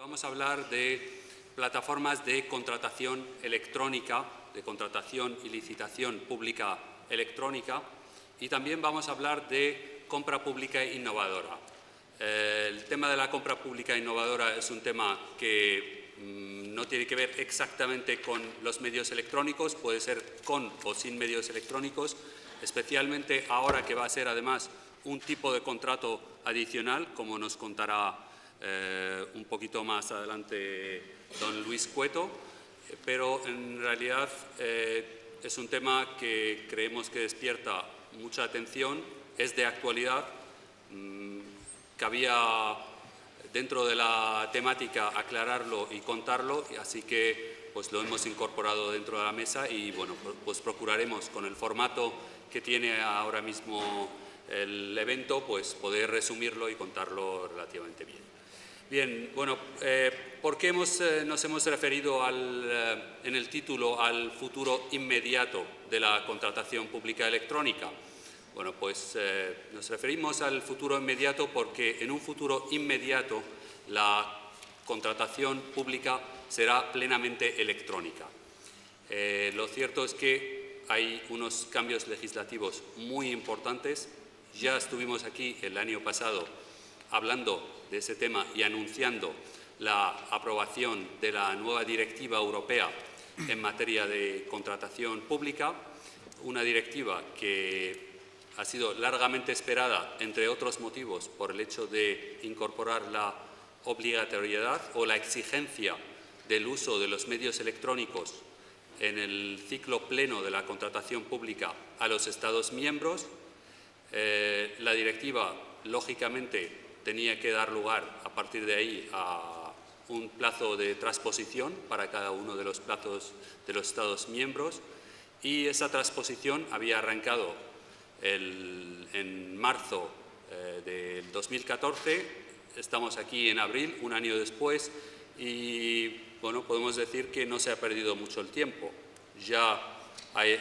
Vamos a hablar de plataformas de contratación electrónica, de contratación y licitación pública electrónica, y también vamos a hablar de compra pública innovadora. El tema de la compra pública innovadora es un tema que no tiene que ver exactamente con los medios electrónicos, puede ser con o sin medios electrónicos, especialmente ahora que va a ser además un tipo de contrato adicional, como nos contará un poquito más adelante don Luis Cueto, pero en realidad es un tema que creemos que despierta mucha atención, es de actualidad, cabía dentro de la temática aclararlo y contarlo, así que pues lo hemos incorporado dentro de la mesa y bueno, pues procuraremos con el formato que tiene ahora mismo el evento, pues poder resumirlo y contarlo relativamente bien. Bien, bueno, ¿por qué nos hemos referido en el título al futuro inmediato de la contratación pública electrónica? Bueno, pues nos referimos al futuro inmediato porque en un futuro inmediato la contratación pública será plenamente electrónica. Lo cierto es que hay unos cambios legislativos muy importantes. Ya estuvimos aquí el año pasado hablando de ese tema y anunciando la aprobación de la nueva directiva europea en materia de contratación pública, una directiva que ha sido largamente esperada, entre otros motivos, por el hecho de incorporar la obligatoriedad o la exigencia del uso de los medios electrónicos en el ciclo pleno de la contratación pública a los Estados miembros. La directiva, lógicamente, tenía que dar lugar a partir de ahí a un plazo de transposición para cada uno de los plazos de los Estados miembros y esa transposición había arrancado en marzo del 2014, estamos aquí en abril, un año después y bueno, podemos decir que no se ha perdido mucho el tiempo. Ya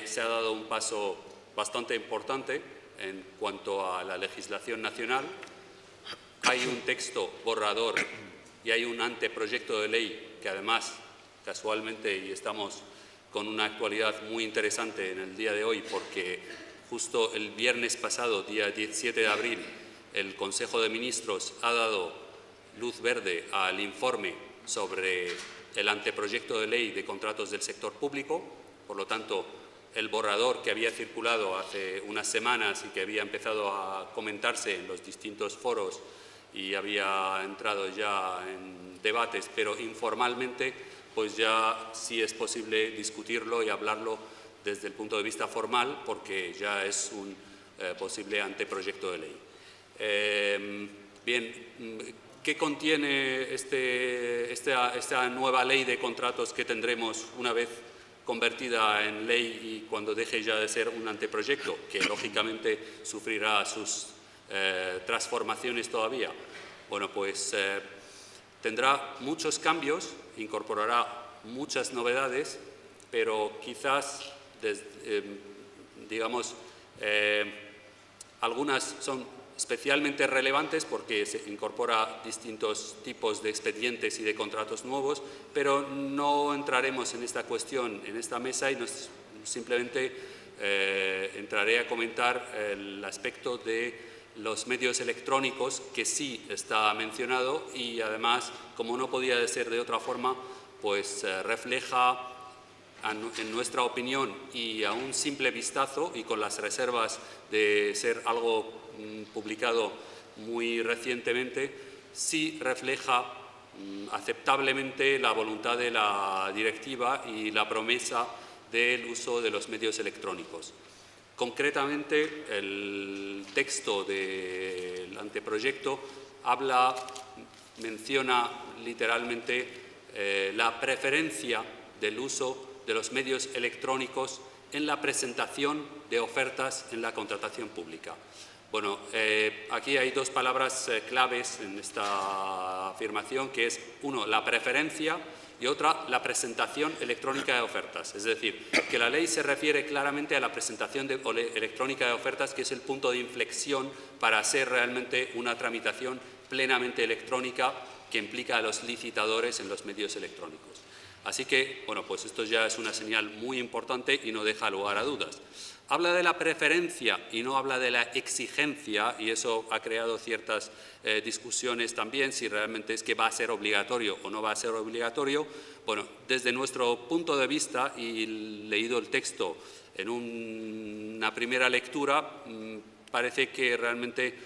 se ha dado un paso bastante importante en cuanto a la legislación nacional. Hay un texto borrador y hay un anteproyecto de ley que además, casualmente, y estamos con una actualidad muy interesante en el día de hoy porque justo el viernes pasado, día 17 de abril, el Consejo de Ministros ha dado luz verde al informe sobre el anteproyecto de ley de contratos del sector público. Por lo tanto, el borrador que había circulado hace unas semanas y que había empezado a comentarse en los distintos foros y había entrado ya en debates, pero informalmente, pues ya sí es posible discutirlo y hablarlo desde el punto de vista formal, porque ya es un posible anteproyecto de ley. Bien, ¿qué contiene esta nueva ley de contratos que tendremos una vez convertida en ley y cuando deje ya de ser un anteproyecto, que lógicamente sufrirá sus transformaciones todavía? Bueno, pues tendrá muchos cambios, incorporará muchas novedades, pero quizás, digamos, algunas son especialmente relevantes porque se incorpora distintos tipos de expedientes y de contratos nuevos, pero no entraremos en esta cuestión en esta mesa y simplemente entraré a comentar el aspecto de los medios electrónicos, que sí está mencionado y además, como no podía ser de otra forma, pues refleja, en nuestra opinión y a un simple vistazo y con las reservas de ser algo publicado muy recientemente, sí refleja aceptablemente la voluntad de la directiva y la promesa del uso de los medios electrónicos. Concretamente, el texto del anteproyecto menciona literalmente la preferencia del uso de los medios electrónicos en la presentación de ofertas en la contratación pública. Bueno, aquí hay dos palabras claves en esta afirmación, que es, uno, la preferencia y otra, la presentación electrónica de ofertas. Es decir, que la ley se refiere claramente a la presentación electrónica de ofertas, que es el punto de inflexión para hacer realmente una tramitación plenamente electrónica que implica a los licitadores en los medios electrónicos. Así que, bueno, pues esto ya es una señal muy importante y no deja lugar a dudas. Habla de la preferencia y no habla de la exigencia, y eso ha creado ciertas discusiones también, si realmente es que va a ser obligatorio o no va a ser obligatorio. Bueno, desde nuestro punto de vista, y leído el texto en una primera lectura, parece que realmente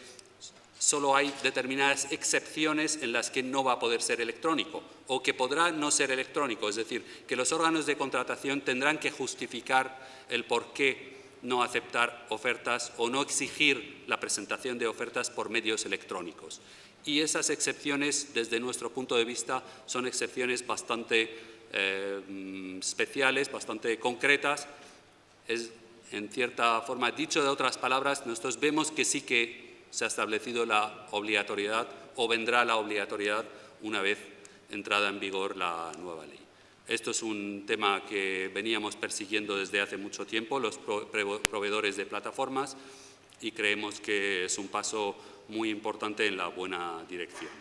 solo hay determinadas excepciones en las que no va a poder ser electrónico o que podrá no ser electrónico, es decir, que los órganos de contratación tendrán que justificar el por qué no aceptar ofertas o no exigir la presentación de ofertas por medios electrónicos. Y esas excepciones, desde nuestro punto de vista, son excepciones bastante especiales, bastante concretas. Es, en cierta forma, dicho de otras palabras, nosotros vemos que sí que se ha establecido la obligatoriedad o vendrá la obligatoriedad una vez entrada en vigor la nueva ley. Esto es un tema que veníamos persiguiendo desde hace mucho tiempo los proveedores de plataformas y creemos que es un paso muy importante en la buena dirección.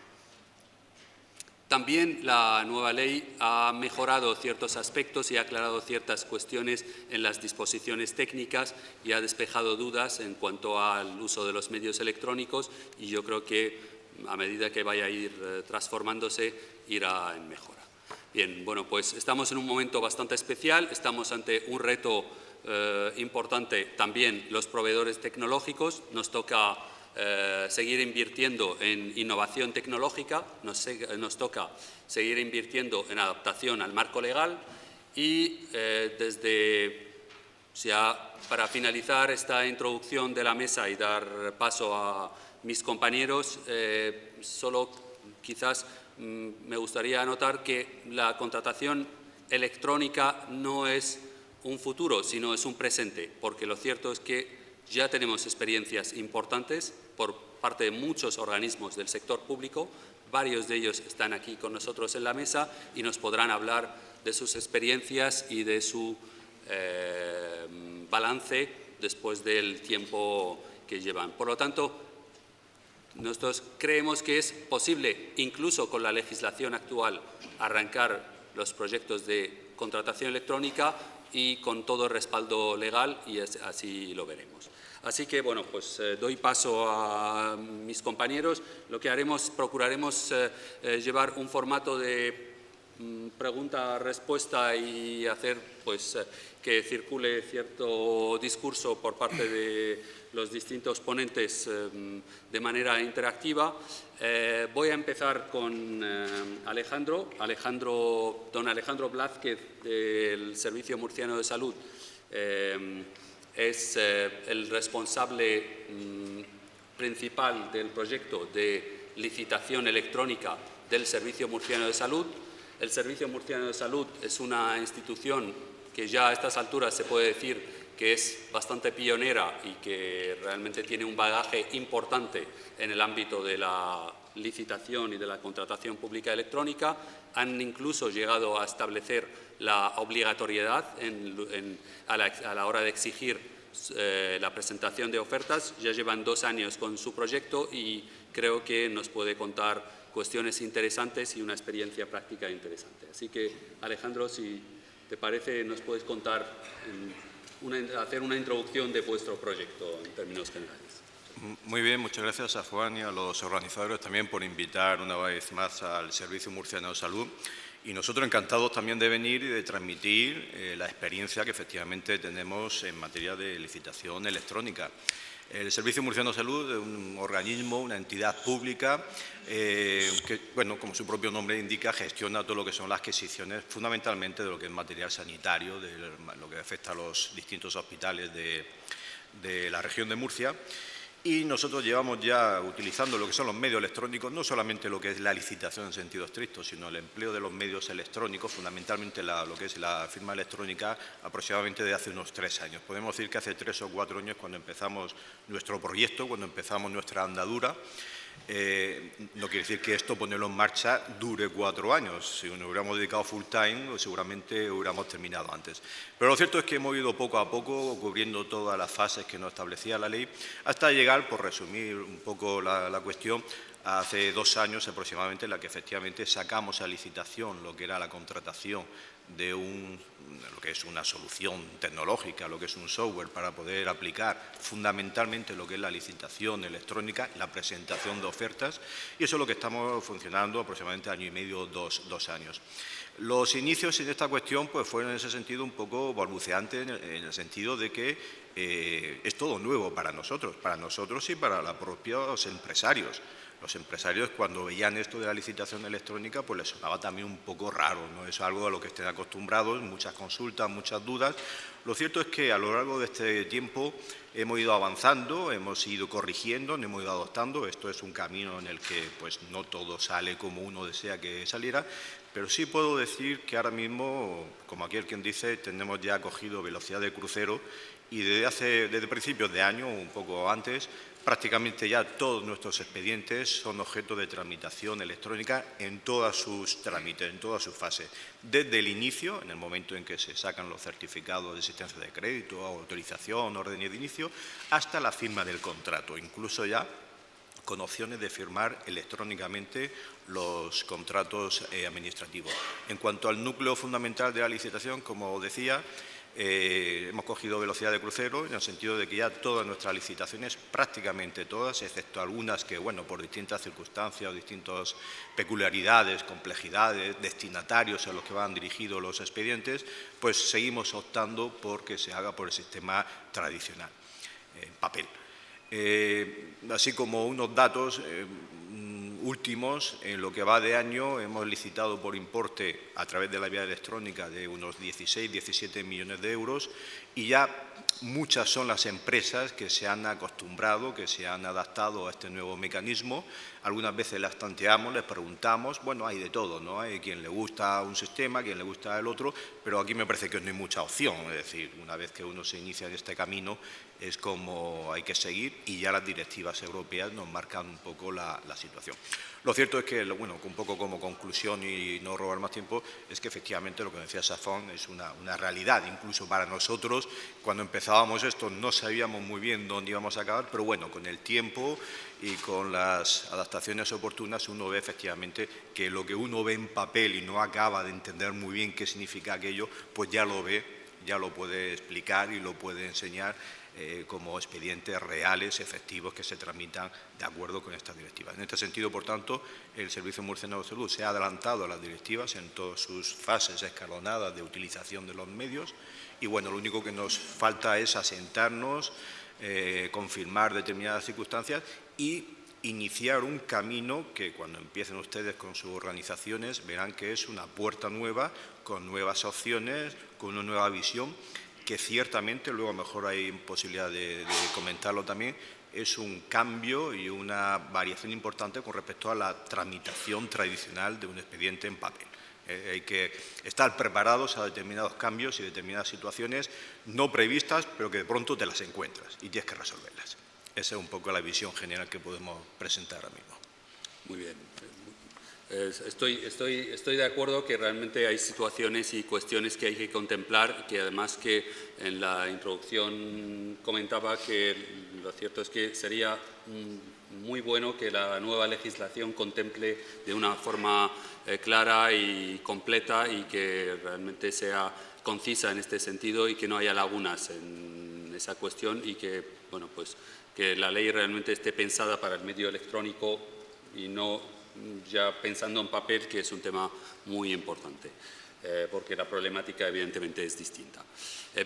También la nueva ley ha mejorado ciertos aspectos y ha aclarado ciertas cuestiones en las disposiciones técnicas y ha despejado dudas en cuanto al uso de los medios electrónicos y yo creo que a medida que vaya a ir transformándose irá en mejora. Bien, bueno, pues estamos en un momento bastante especial, estamos ante un reto importante también los proveedores tecnológicos, nos toca seguir invirtiendo en innovación tecnológica, nos toca seguir invirtiendo en adaptación al marco legal y para finalizar esta introducción de la mesa y dar paso a mis compañeros, solo quizás me gustaría anotar que la contratación electrónica no es un futuro, sino es un presente, porque lo cierto es que ya tenemos experiencias importantes por parte de muchos organismos del sector público, varios de ellos están aquí con nosotros en la mesa y nos podrán hablar de sus experiencias y de su balance después del tiempo que llevan. Por lo tanto, nosotros creemos que es posible, incluso con la legislación actual, arrancar los proyectos de contratación electrónica y con todo el respaldo legal y así lo veremos. Así que, bueno, pues doy paso a mis compañeros. Lo que haremos, procuraremos llevar un formato de pregunta-respuesta y hacer pues, que circule cierto discurso por parte de los distintos ponentes de manera interactiva. Voy a empezar con don Alejandro Blázquez del Servicio Murciano de Salud. Es el responsable principal del proyecto de licitación electrónica del Servicio Murciano de Salud. El Servicio Murciano de Salud es una institución que ya a estas alturas se puede decir que es bastante pionera y que realmente tiene un bagaje importante en el ámbito de la licitación y de la contratación pública electrónica. Han incluso llegado a establecer la obligatoriedad a la hora de exigir la presentación de ofertas. Ya llevan 2 años con su proyecto y creo que nos puede contar cuestiones interesantes y una experiencia práctica interesante. Así que, Alejandro, si te parece, nos puedes contar, hacer una introducción de vuestro proyecto en términos generales. Muy bien, muchas gracias a Juan y a los organizadores también por invitar una vez más al Servicio Murciano de Salud. Y nosotros encantados también de venir y de transmitir la experiencia que efectivamente tenemos en materia de licitación electrónica. El Servicio Murciano de Salud es un organismo, una entidad pública que, bueno, como su propio nombre indica, gestiona todo lo que son las adquisiciones, fundamentalmente de lo que es material sanitario, de lo que afecta a los distintos hospitales de la región de Murcia. Y nosotros llevamos ya utilizando lo que son los medios electrónicos, no solamente lo que es la licitación en sentido estricto, sino el empleo de los medios electrónicos, fundamentalmente lo que es la firma electrónica, aproximadamente de hace unos 3 años. Podemos decir que hace 3 o 4 años cuando empezamos nuestro proyecto, cuando empezamos nuestra andadura. No quiere decir que esto, ponerlo en marcha, dure 4 años. Si nos hubiéramos dedicado full time, pues seguramente hubiéramos terminado antes. Pero lo cierto es que hemos ido poco a poco cubriendo todas las fases que nos establecía la ley, hasta llegar, por resumir un poco la cuestión, hace 2 años aproximadamente, en la que efectivamente sacamos a licitación lo que era la contratación de lo que es una solución tecnológica, lo que es un software para poder aplicar fundamentalmente lo que es la licitación electrónica, la presentación de ofertas, y eso es lo que estamos funcionando aproximadamente año y medio, 2 años. Los inicios en esta cuestión pues fueron en ese sentido un poco balbuceantes, en el sentido de que es todo nuevo para nosotros y para los propios empresarios. Los empresarios, cuando veían esto de la licitación electrónica, pues les sonaba también un poco raro, no es algo a lo que estén acostumbrados, muchas consultas, muchas dudas. Lo cierto es que a lo largo de este tiempo hemos ido avanzando, hemos ido corrigiendo, nos hemos ido adoptando. Esto es un camino en el que pues no todo sale como uno desea que saliera, pero sí puedo decir que ahora mismo, como aquel quien dice, tenemos ya cogido velocidad de crucero y desde principios de año, un poco antes, prácticamente ya todos nuestros expedientes son objeto de tramitación electrónica en todas sus trámites, en todas sus fases. Desde el inicio, en el momento en que se sacan los certificados de existencia de crédito, autorización, órdenes de inicio, hasta la firma del contrato, incluso ya con opciones de firmar electrónicamente los contratos administrativos. En cuanto al núcleo fundamental de la licitación, como decía, hemos cogido velocidad de crucero en el sentido de que ya todas nuestras licitaciones, prácticamente todas, excepto algunas que, bueno, por distintas circunstancias o distintas peculiaridades, complejidades, destinatarios a los que van dirigidos los expedientes, pues seguimos optando por que se haga por el sistema tradicional, en papel. Así como unos datos últimos, en lo que va de año hemos licitado por importe a través de la vía electrónica de unos 16-17 millones de euros y ya muchas son las empresas que se han acostumbrado, que se han adaptado a este nuevo mecanismo. Algunas veces las tanteamos, les preguntamos, bueno, hay de todo, ¿no? Hay quien le gusta un sistema, quien le gusta el otro, pero aquí me parece que no hay mucha opción, es decir, una vez que uno se inicia en este camino es como hay que seguir y ya las directivas europeas nos marcan un poco la situación. Lo cierto es que, bueno, un poco como conclusión y no robar más tiempo, es que efectivamente lo que decía Safón es una realidad, incluso para nosotros. Cuando empezábamos esto no sabíamos muy bien dónde íbamos a acabar, pero bueno, con el tiempo y con las adaptaciones oportunas uno ve efectivamente que lo que uno ve en papel y no acaba de entender muy bien qué significa aquello, pues ya lo ve, ya lo puede explicar y lo puede enseñar como expedientes reales, efectivos, que se tramitan de acuerdo con estas directivas. En este sentido, por tanto, el Servicio Murciano de Salud se ha adelantado a las directivas en todas sus fases escalonadas de utilización de los medios y, bueno, lo único que nos falta es asentarnos, confirmar determinadas circunstancias y iniciar un camino que cuando empiecen ustedes con sus organizaciones verán que es una puerta nueva, con nuevas opciones, con una nueva visión, que ciertamente, luego a lo mejor hay posibilidad de comentarlo también, es un cambio y una variación importante con respecto a la tramitación tradicional de un expediente en papel. Hay que estar preparados a determinados cambios y determinadas situaciones no previstas, pero que de pronto te las encuentras y tienes que resolverlas. Esa es un poco la visión general que podemos presentar ahora mismo. Muy bien. Estoy de acuerdo que realmente hay situaciones y cuestiones que hay que contemplar, que además que en la introducción comentaba que lo cierto es que sería muy bueno que la nueva legislación contemple de una forma clara y completa y que realmente sea concisa en este sentido y que no haya lagunas en esa cuestión y que, bueno, pues, que la ley realmente esté pensada para el medio electrónico y no ya pensando en papel, que es un tema muy importante, porque la problemática evidentemente es distinta.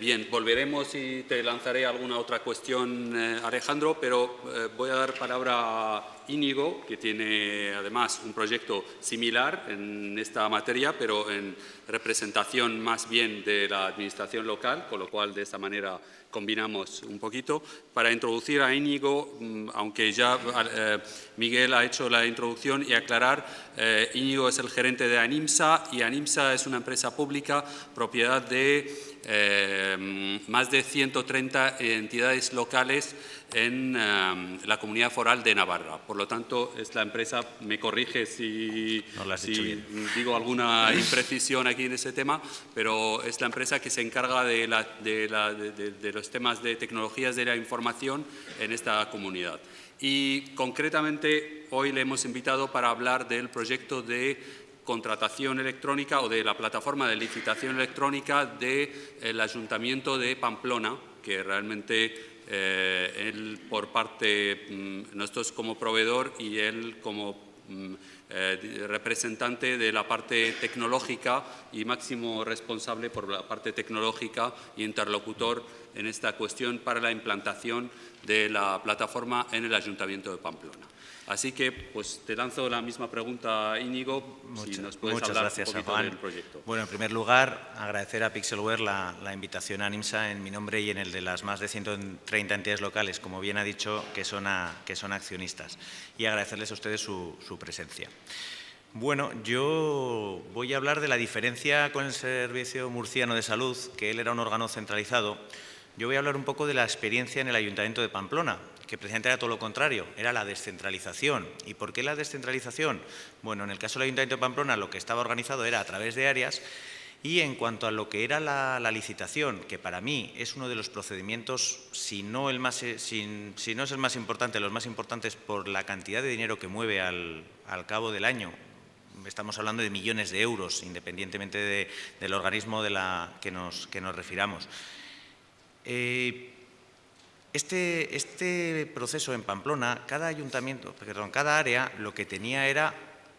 Bien, volveremos y te lanzaré alguna otra cuestión, Alejandro, pero voy a dar palabra a Íñigo, que tiene además un proyecto similar en esta materia, pero en representación más bien de la administración local, con lo cual de esta manera combinamos un poquito. Para introducir a Íñigo, aunque ya Miguel ha hecho la introducción y aclarar, Íñigo es el gerente de ANIMSA y ANIMSA es una empresa pública propiedad de más de 130 entidades locales en la Comunidad Foral de Navarra. Por lo tanto, es la empresa, me corrige si digo alguna imprecisión aquí en ese tema, pero es la empresa que se encarga de los temas de tecnologías de la información en esta comunidad. Y concretamente hoy le hemos invitado para hablar del proyecto de contratación electrónica o de la plataforma de licitación electrónica del Ayuntamiento de Pamplona, que realmente él por parte, nosotros como proveedor y él como representante de la parte tecnológica y máximo responsable por la parte tecnológica y interlocutor en esta cuestión para la implantación de la plataforma en el Ayuntamiento de Pamplona. Así que, pues, te lanzo la misma pregunta, Íñigo, si nos puedes hablar un poquito del proyecto. Bueno, en primer lugar, agradecer a Pixelware la invitación a NIMSA en mi nombre y en el de las más de 130 entidades locales, como bien ha dicho, que son accionistas, y agradecerles a ustedes su presencia. Bueno, yo voy a hablar de la diferencia con el Servicio Murciano de Salud, que él era un órgano centralizado. Yo voy a hablar un poco de la experiencia en el Ayuntamiento de Pamplona, que precisamente era todo lo contrario, era la descentralización. ¿Y por qué la descentralización? Bueno, en el caso del Ayuntamiento de Pamplona lo que estaba organizado era a través de áreas, y en cuanto a lo que era la licitación, que para mí es uno de los procedimientos, si no es el más importante, los más importantes por la cantidad de dinero que mueve al cabo del año. Estamos hablando de millones de euros, independientemente del organismo que nos refiramos. Este proceso en Pamplona, cada área lo que tenía era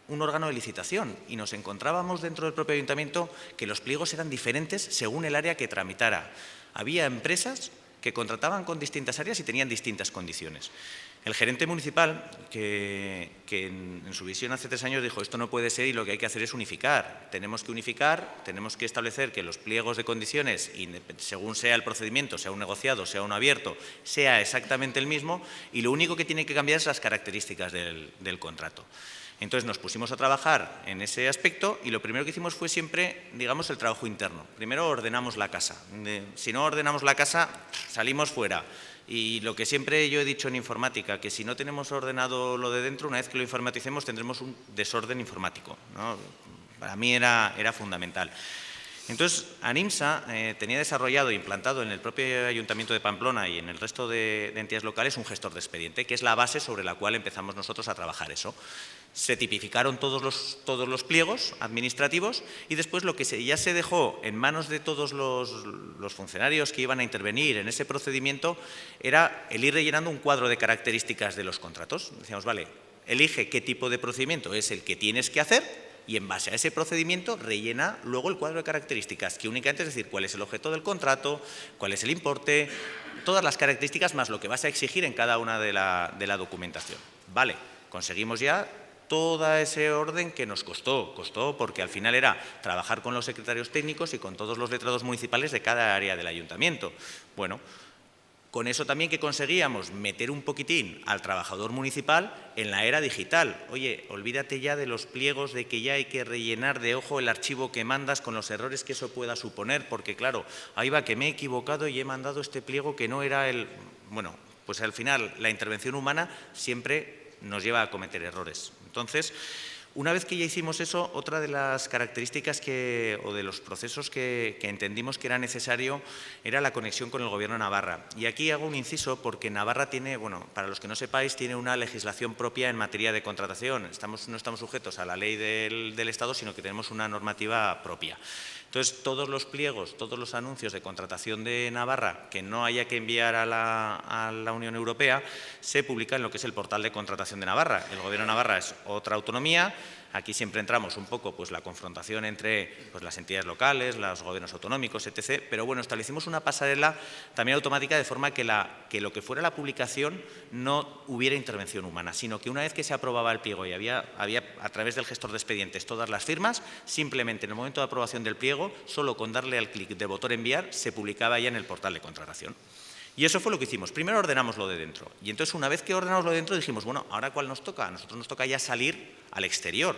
un órgano de licitación, y nos encontrábamos dentro del propio ayuntamiento que los pliegos eran diferentes según el área que tramitara. Había empresas que contrataban con distintas áreas y tenían distintas condiciones. El gerente municipal, que en su visión hace 3 años dijo: esto no puede ser y lo que hay que hacer es unificar. Tenemos que unificar, tenemos que establecer que los pliegos de condiciones, según sea el procedimiento, sea un negociado, sea un abierto, sea exactamente el mismo, y lo único que tiene que cambiar es las características del contrato. Entonces nos pusimos a trabajar en ese aspecto y lo primero que hicimos fue siempre, digamos, el trabajo interno. Primero ordenamos la casa. Si no ordenamos la casa, salimos fuera. Y lo que siempre yo he dicho en informática, que si no tenemos ordenado lo de dentro, una vez que lo informaticemos tendremos un desorden informático, ¿no? Para mí era fundamental. Entonces, ANIMSA tenía desarrollado e implantado en el propio Ayuntamiento de Pamplona y en el resto de entidades locales un gestor de expediente, que es la base sobre la cual empezamos nosotros a trabajar eso. Se tipificaron todos los pliegos administrativos y después lo que ya se dejó en manos de todos los funcionarios que iban a intervenir en ese procedimiento era el ir rellenando un cuadro de características de los contratos. Decíamos, vale, elige qué tipo de procedimiento es el que tienes que hacer, y en base a ese procedimiento rellena luego el cuadro de características, que únicamente es decir cuál es el objeto del contrato, cuál es el importe, todas las características más lo que vas a exigir en cada una de la documentación. Vale, conseguimos ya todo ese orden que nos costó porque al final era trabajar con los secretarios técnicos y con todos los letrados municipales de cada área del ayuntamiento. Bueno, con eso también que conseguíamos meter un poquitín al trabajador municipal en la era digital. Oye, olvídate ya de los pliegos, de que ya hay que rellenar de ojo el archivo que mandas con los errores que eso pueda suponer, porque claro, ahí va que me he equivocado y he mandado este pliego que no era el... Bueno, pues al final la intervención humana siempre nos lleva a cometer errores. Entonces, una vez que ya hicimos eso, otra de las características o de los procesos que entendimos que era necesario era la conexión con el Gobierno de Navarra. Y aquí hago un inciso porque Navarra tiene, bueno, para los que no sepáis, tiene una legislación propia en materia de contratación. No estamos sujetos a la ley del Estado, sino que tenemos una normativa propia. Entonces, todos los pliegos, todos los anuncios de contratación de Navarra que no haya que enviar a la Unión Europea se publican en lo que es el portal de contratación de Navarra. El Gobierno de Navarra es otra autonomía. Aquí siempre entramos un poco pues la confrontación entre pues, las entidades locales, los gobiernos autonómicos, etc. Pero bueno, establecimos una pasarela también automática de forma que lo que fuera la publicación no hubiera intervención humana, sino que una vez que se aprobaba el pliego y había a través del gestor de expedientes todas las firmas, simplemente en el momento de aprobación del pliego, solo con darle al clic de botón enviar, se publicaba ya en el portal de contratación. Y eso fue lo que hicimos. Primero ordenamos lo de dentro. Y entonces, una vez que ordenamos lo de dentro, dijimos, bueno, ¿ahora cuál nos toca? A nosotros nos toca ya salir al exterior.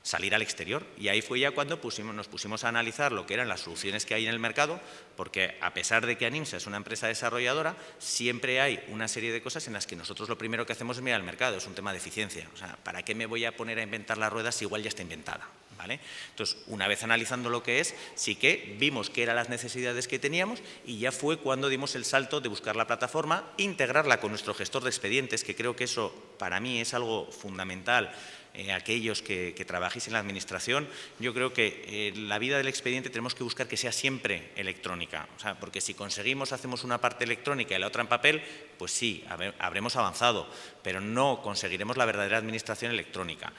salir al exterior. Y ahí fue ya cuando nos pusimos a analizar lo que eran las soluciones que hay en el mercado, porque a pesar de que Animsa es una empresa desarrolladora, siempre hay una serie de cosas en las que nosotros lo primero que hacemos es mirar el mercado, es un tema de eficiencia. O sea, ¿para qué me voy a poner a inventar las ruedas si igual ya está inventada? ¿Vale? Entonces, una vez analizando lo que es, sí que vimos qué eran las necesidades que teníamos y ya fue cuando dimos el salto de buscar la plataforma, integrarla con nuestro gestor de expedientes, que creo que eso para mí es algo fundamental. Aquellos que trabajéis en la administración, yo creo que la vida del expediente tenemos que buscar que sea siempre electrónica, o sea, porque si conseguimos, hacemos una parte electrónica y la otra en papel, pues sí, habremos avanzado, pero no conseguiremos la verdadera administración electrónica.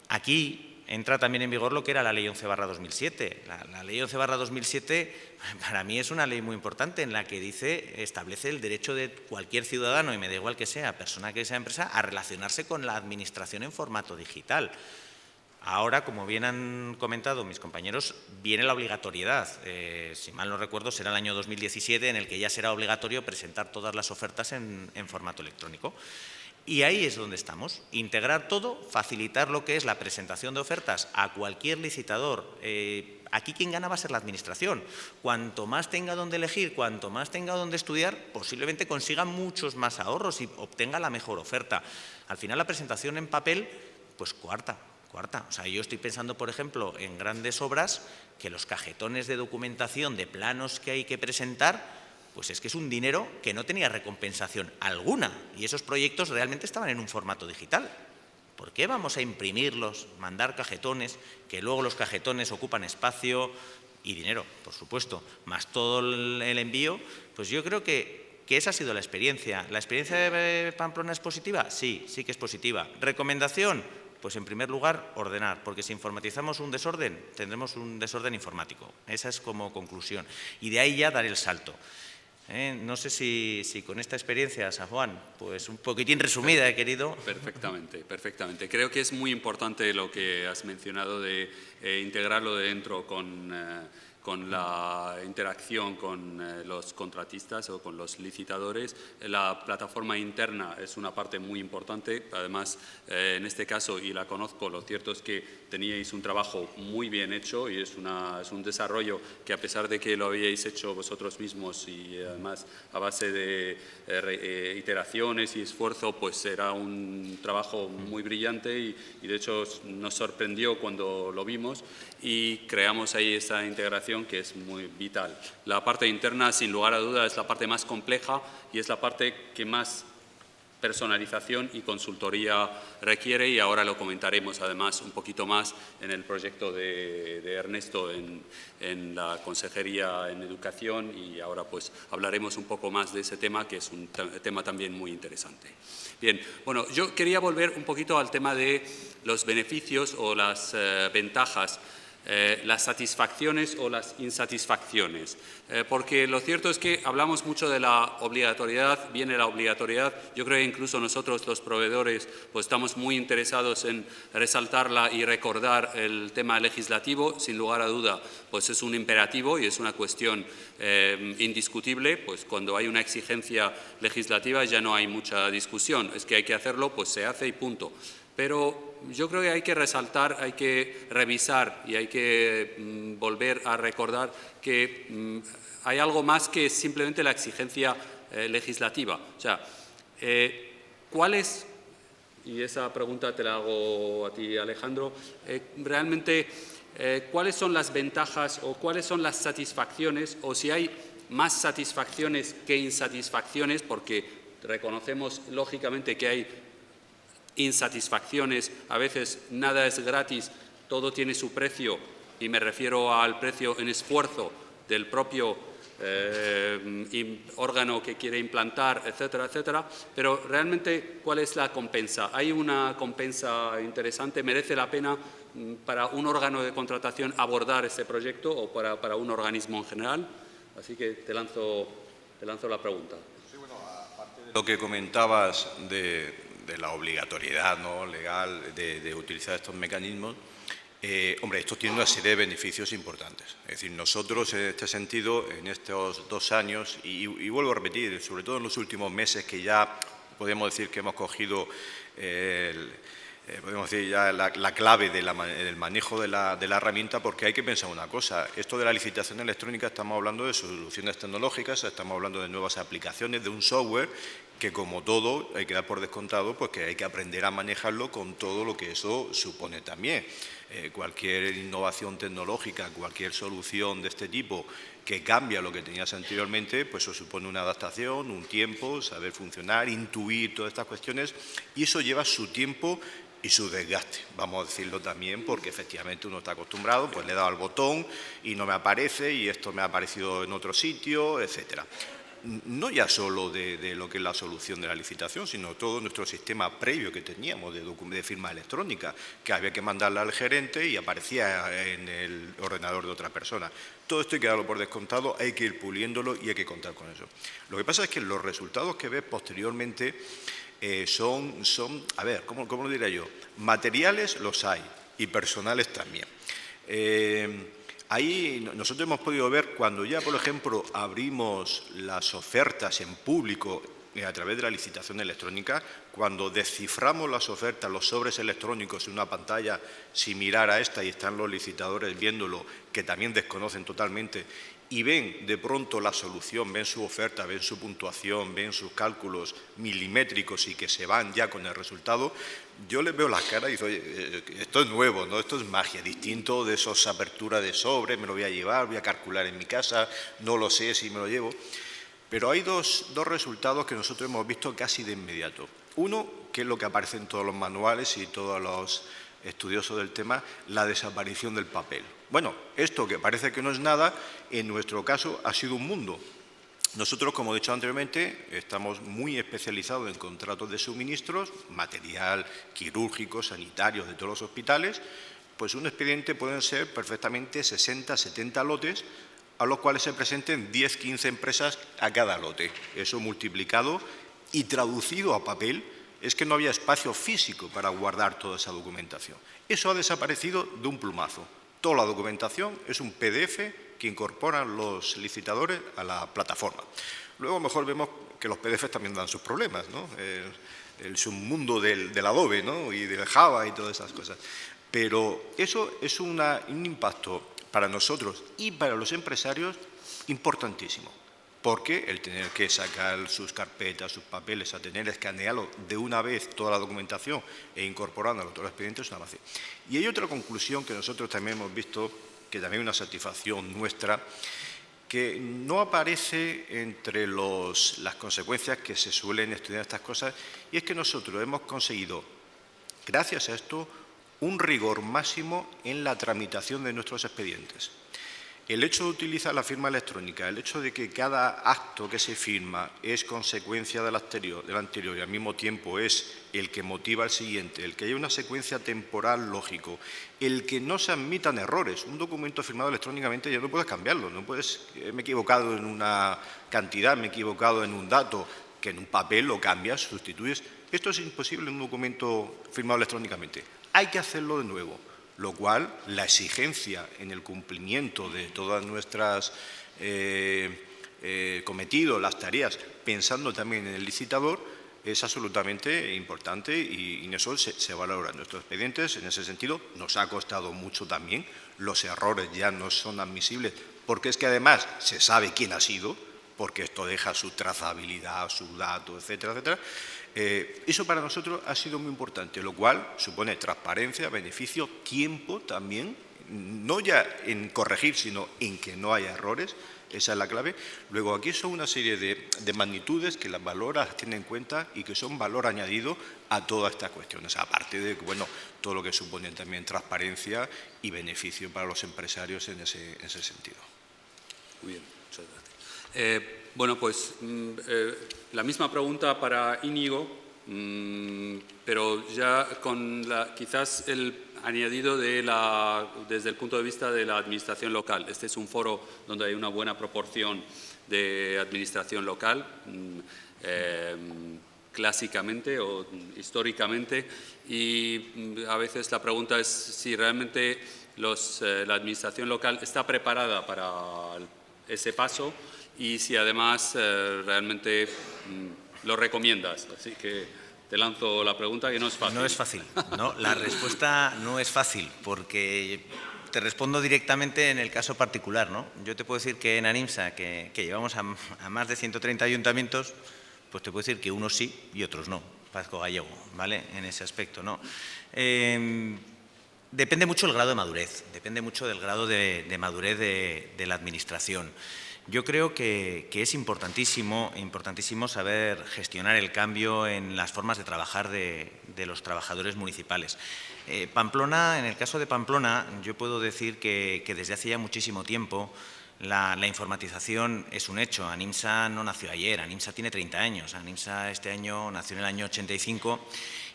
Aquí entra también en vigor lo que era la Ley 11/2007. La Ley 11/2007 para mí es una ley muy importante en la que establece el derecho de cualquier ciudadano, y me da igual que sea persona que sea empresa, a relacionarse con la administración en formato digital. Ahora, como bien han comentado mis compañeros, viene la obligatoriedad. Si mal no recuerdo, será el año 2017 en el que ya será obligatorio presentar todas las ofertas en formato electrónico. Y ahí es donde estamos, integrar todo, facilitar lo que es la presentación de ofertas a cualquier licitador. Aquí quien gana va a ser la administración. Cuanto más tenga donde elegir, cuanto más tenga donde estudiar, posiblemente consiga muchos más ahorros y obtenga la mejor oferta. Al final la presentación en papel, pues cuarta. O sea, yo estoy pensando, por ejemplo, en grandes obras que los cajetones de documentación de planos que hay que presentar, pues es que es un dinero que no tenía recompensación alguna y esos proyectos realmente estaban en un formato digital. ¿Por qué vamos a imprimirlos, mandar cajetones, que luego los cajetones ocupan espacio y dinero, por supuesto, más todo el envío? Pues yo creo que esa ha sido la experiencia. ¿La experiencia de Pamplona es positiva? Sí, sí que es positiva. ¿Recomendación? Pues en primer lugar, ordenar, porque si informatizamos un desorden, tendremos un desorden informático. Esa es como conclusión. Y de ahí ya dar el salto. No sé si con esta experiencia, San Juan, pues un poquitín resumida he querido. Perfectamente. Creo que es muy importante lo que has mencionado de integrarlo dentro con la interacción con los contratistas o con los licitadores. La plataforma interna es una parte muy importante. Además, en este caso, y la conozco, lo cierto es que teníais un trabajo muy bien hecho y es un desarrollo que, a pesar de que lo habíais hecho vosotros mismos y además a base de iteraciones y esfuerzo, pues era un trabajo muy brillante y de hecho nos sorprendió cuando lo vimos y creamos ahí esa integración que es muy vital. La parte interna, sin lugar a dudas, es la parte más compleja y es la parte que más personalización y consultoría requiere, y ahora lo comentaremos además un poquito más en el proyecto de Ernesto en la Consejería en Educación, y ahora pues hablaremos un poco más de ese tema, que es un tema también muy interesante. Bien, bueno, yo quería volver un poquito al tema de los beneficios o las ventajas, las satisfacciones o las insatisfacciones, porque lo cierto es que hablamos mucho de la obligatoriedad, viene la obligatoriedad, yo creo que incluso nosotros los proveedores pues estamos muy interesados en resaltarla y recordar el tema legislativo, sin lugar a duda pues es un imperativo y es una cuestión indiscutible, pues cuando hay una exigencia legislativa ya no hay mucha discusión, es que hay que hacerlo, pues se hace y punto. Pero yo creo que hay que resaltar, hay que revisar y hay que volver a recordar que hay algo más que simplemente la exigencia legislativa. O sea, ¿cuál es, y esa pregunta te la hago a ti, Alejandro, realmente cuáles son las ventajas o cuáles son las satisfacciones, o si hay más satisfacciones que insatisfacciones, porque reconocemos lógicamente que hay insatisfacciones, a veces nada es gratis, todo tiene su precio, y me refiero al precio en esfuerzo del propio órgano que quiere implantar, etcétera, etcétera, pero realmente ¿cuál es la compensa? ¿Hay una compensa interesante? ¿Merece la pena para un órgano de contratación abordar este proyecto o para un organismo en general? Así que te lanzo la pregunta. Sí, bueno, aparte de lo que comentabas de la obligatoriedad, ¿no?, legal de utilizar estos mecanismos, hombre, esto tiene una serie de beneficios importantes. Es decir, nosotros en este sentido, en estos 2 años, y vuelvo a repetir, sobre todo en los últimos meses, que ya podemos decir que hemos cogido podemos decir ya la clave del manejo de la herramienta, porque hay que pensar una cosa. Esto de la licitación electrónica, estamos hablando de soluciones tecnológicas, estamos hablando de nuevas aplicaciones, de un software que, como todo, hay que dar por descontado, pues que hay que aprender a manejarlo con todo lo que eso supone también. Cualquier innovación tecnológica, cualquier solución de este tipo que cambia lo que tenías anteriormente, pues eso supone una adaptación, un tiempo, saber funcionar, intuir todas estas cuestiones, y eso lleva su tiempo y su desgaste, vamos a decirlo también, porque efectivamente uno está acostumbrado, pues le he dado al botón y no me aparece, y esto me ha aparecido en otro sitio, etcétera. No ya solo de lo que es la solución de la licitación, sino todo nuestro sistema previo que teníamos de firma electrónica, que había que mandarla al gerente y aparecía en el ordenador de otra persona. Todo esto hay que darlo por descontado, hay que ir puliéndolo y hay que contar con eso. Lo que pasa es que los resultados que ves posteriormente son, a ver, ¿cómo lo diría yo? Materiales los hay y personales también. Ahí nosotros hemos podido ver cuando ya, por ejemplo, abrimos las ofertas en público a través de la licitación electrónica, cuando desciframos las ofertas, los sobres electrónicos en una pantalla similar a esta, y están los licitadores viéndolo, que también desconocen totalmente, y ven de pronto la solución, ven su oferta, ven su puntuación, ven sus cálculos milimétricos y que se van ya con el resultado, yo les veo las caras y digo, oye, esto es nuevo, ¿no? Esto es magia, distinto de esas aperturas de sobre, me lo voy a llevar, voy a calcular en mi casa, no lo sé si me lo llevo. Pero hay dos resultados que nosotros hemos visto casi de inmediato. Uno, que es lo que aparece en todos los manuales y todos los estudiosos del tema, la desaparición del papel. Bueno, esto que parece que no es nada, en nuestro caso ha sido un mundo. Nosotros, como he dicho anteriormente, estamos muy especializados en contratos de suministros, material quirúrgico, sanitario, de todos los hospitales. Pues un expediente pueden ser perfectamente 60, 70 lotes, a los cuales se presenten 10, 15 empresas a cada lote. Eso multiplicado y traducido a papel, es que no había espacio físico para guardar toda esa documentación. Eso ha desaparecido de un plumazo. Toda la documentación es un PDF que incorporan los licitadores a la plataforma. Luego, mejor vemos que los PDFs también dan sus problemas, ¿no? El submundo del Adobe, ¿no? Y del Java y todas esas cosas. Pero eso es un impacto para nosotros y para los empresarios importantísimo, porque el tener que sacar sus carpetas, sus papeles, a tener escanearlo de una vez toda la documentación e incorporándolo a todos los expedientes es una base. Y hay otra conclusión que nosotros también hemos visto, que también es una satisfacción nuestra, que no aparece entre las consecuencias que se suelen estudiar estas cosas, y es que nosotros hemos conseguido, gracias a esto, un rigor máximo en la tramitación de nuestros expedientes. El hecho de utilizar la firma electrónica, el hecho de que cada acto que se firma es consecuencia del anterior y al mismo tiempo es el que motiva al siguiente, el que haya una secuencia temporal lógico, el que no se admitan errores. Un documento firmado electrónicamente ya no puedes cambiarlo, no puedes, me he equivocado en una cantidad, me he equivocado en un dato, que en un papel lo cambias, sustituyes. Esto es imposible en un documento firmado electrónicamente. Hay que hacerlo de nuevo. Lo cual, la exigencia en el cumplimiento de todas nuestras cometidos, las tareas, pensando también en el licitador, es absolutamente importante y en eso se valoran nuestros expedientes. En ese sentido, nos ha costado mucho también, los errores ya no son admisibles, porque es que además se sabe quién ha sido, porque esto deja su trazabilidad, su dato, etcétera, etcétera. Eso para nosotros ha sido muy importante, lo cual supone transparencia, beneficio, tiempo también, no ya en corregir, sino en que no haya errores, esa es la clave. Luego, aquí son una serie de magnitudes que las valoras, tienen en cuenta y que son valor añadido a todas estas cuestiones, aparte de bueno, todo lo que supone también transparencia y beneficio para los empresarios en ese sentido. Muy bien, muchas gracias. Bueno, pues la misma pregunta para Íñigo, pero ya con quizás el añadido desde el punto de vista de la administración local. Este es un foro donde hay una buena proporción de administración local, clásicamente o históricamente, y a veces la pregunta es si realmente la administración local está preparada para ese paso y si además realmente lo recomiendas. Así que te lanzo la pregunta, que no es fácil. No es fácil, no, la respuesta no es fácil, porque te respondo directamente en el caso particular, ¿no? Yo te puedo decir que en ANIMSA, que llevamos a más de 130 ayuntamientos, pues te puedo decir que unos sí y otros no, vasco gallego, ¿vale? En ese aspecto, ¿no? Depende mucho del grado de madurez, depende mucho del grado de madurez de la Administración. Yo creo que es importantísimo saber gestionar el cambio en las formas de trabajar de los trabajadores municipales. Pamplona, en el caso de Pamplona, yo puedo decir que desde hace ya muchísimo tiempo la informatización es un hecho. ANIMSA no nació ayer, ANIMSA tiene 30 años. ANIMSA este año nació en el año 85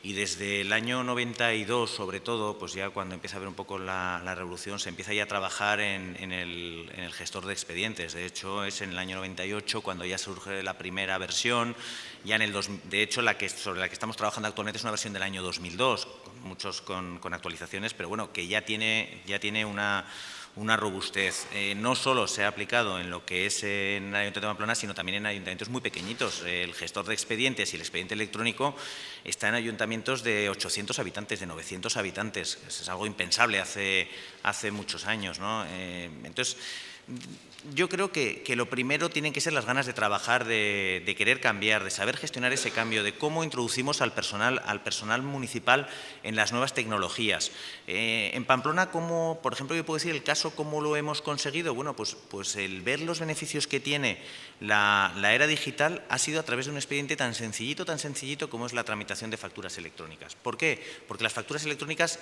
y desde el año 92, sobre todo, pues ya cuando empieza a ver un poco la revolución, se empieza ya a trabajar en el gestor de expedientes. De hecho, es en el año 98 cuando ya surge la primera versión. Ya de hecho, sobre la que estamos trabajando actualmente es una versión del año 2002, con actualizaciones, pero bueno, que ya tiene una robustez. No solo se ha aplicado en lo que es en el Ayuntamiento de Pamplona, sino también en ayuntamientos muy pequeñitos. El gestor de expedientes y el expediente electrónico está en ayuntamientos de 800 habitantes, de 900 habitantes. Es algo impensable hace muchos años, ¿no? Entonces, yo creo que lo primero tienen que ser las ganas de trabajar, de querer cambiar, de saber gestionar ese cambio, de cómo introducimos al personal municipal en las nuevas tecnologías. En Pamplona, por ejemplo, yo puedo decir el caso, ¿cómo lo hemos conseguido? Bueno, pues el ver los beneficios que tiene la era digital ha sido a través de un expediente tan sencillito como es la tramitación de facturas electrónicas. ¿Por qué? Porque las facturas electrónicas,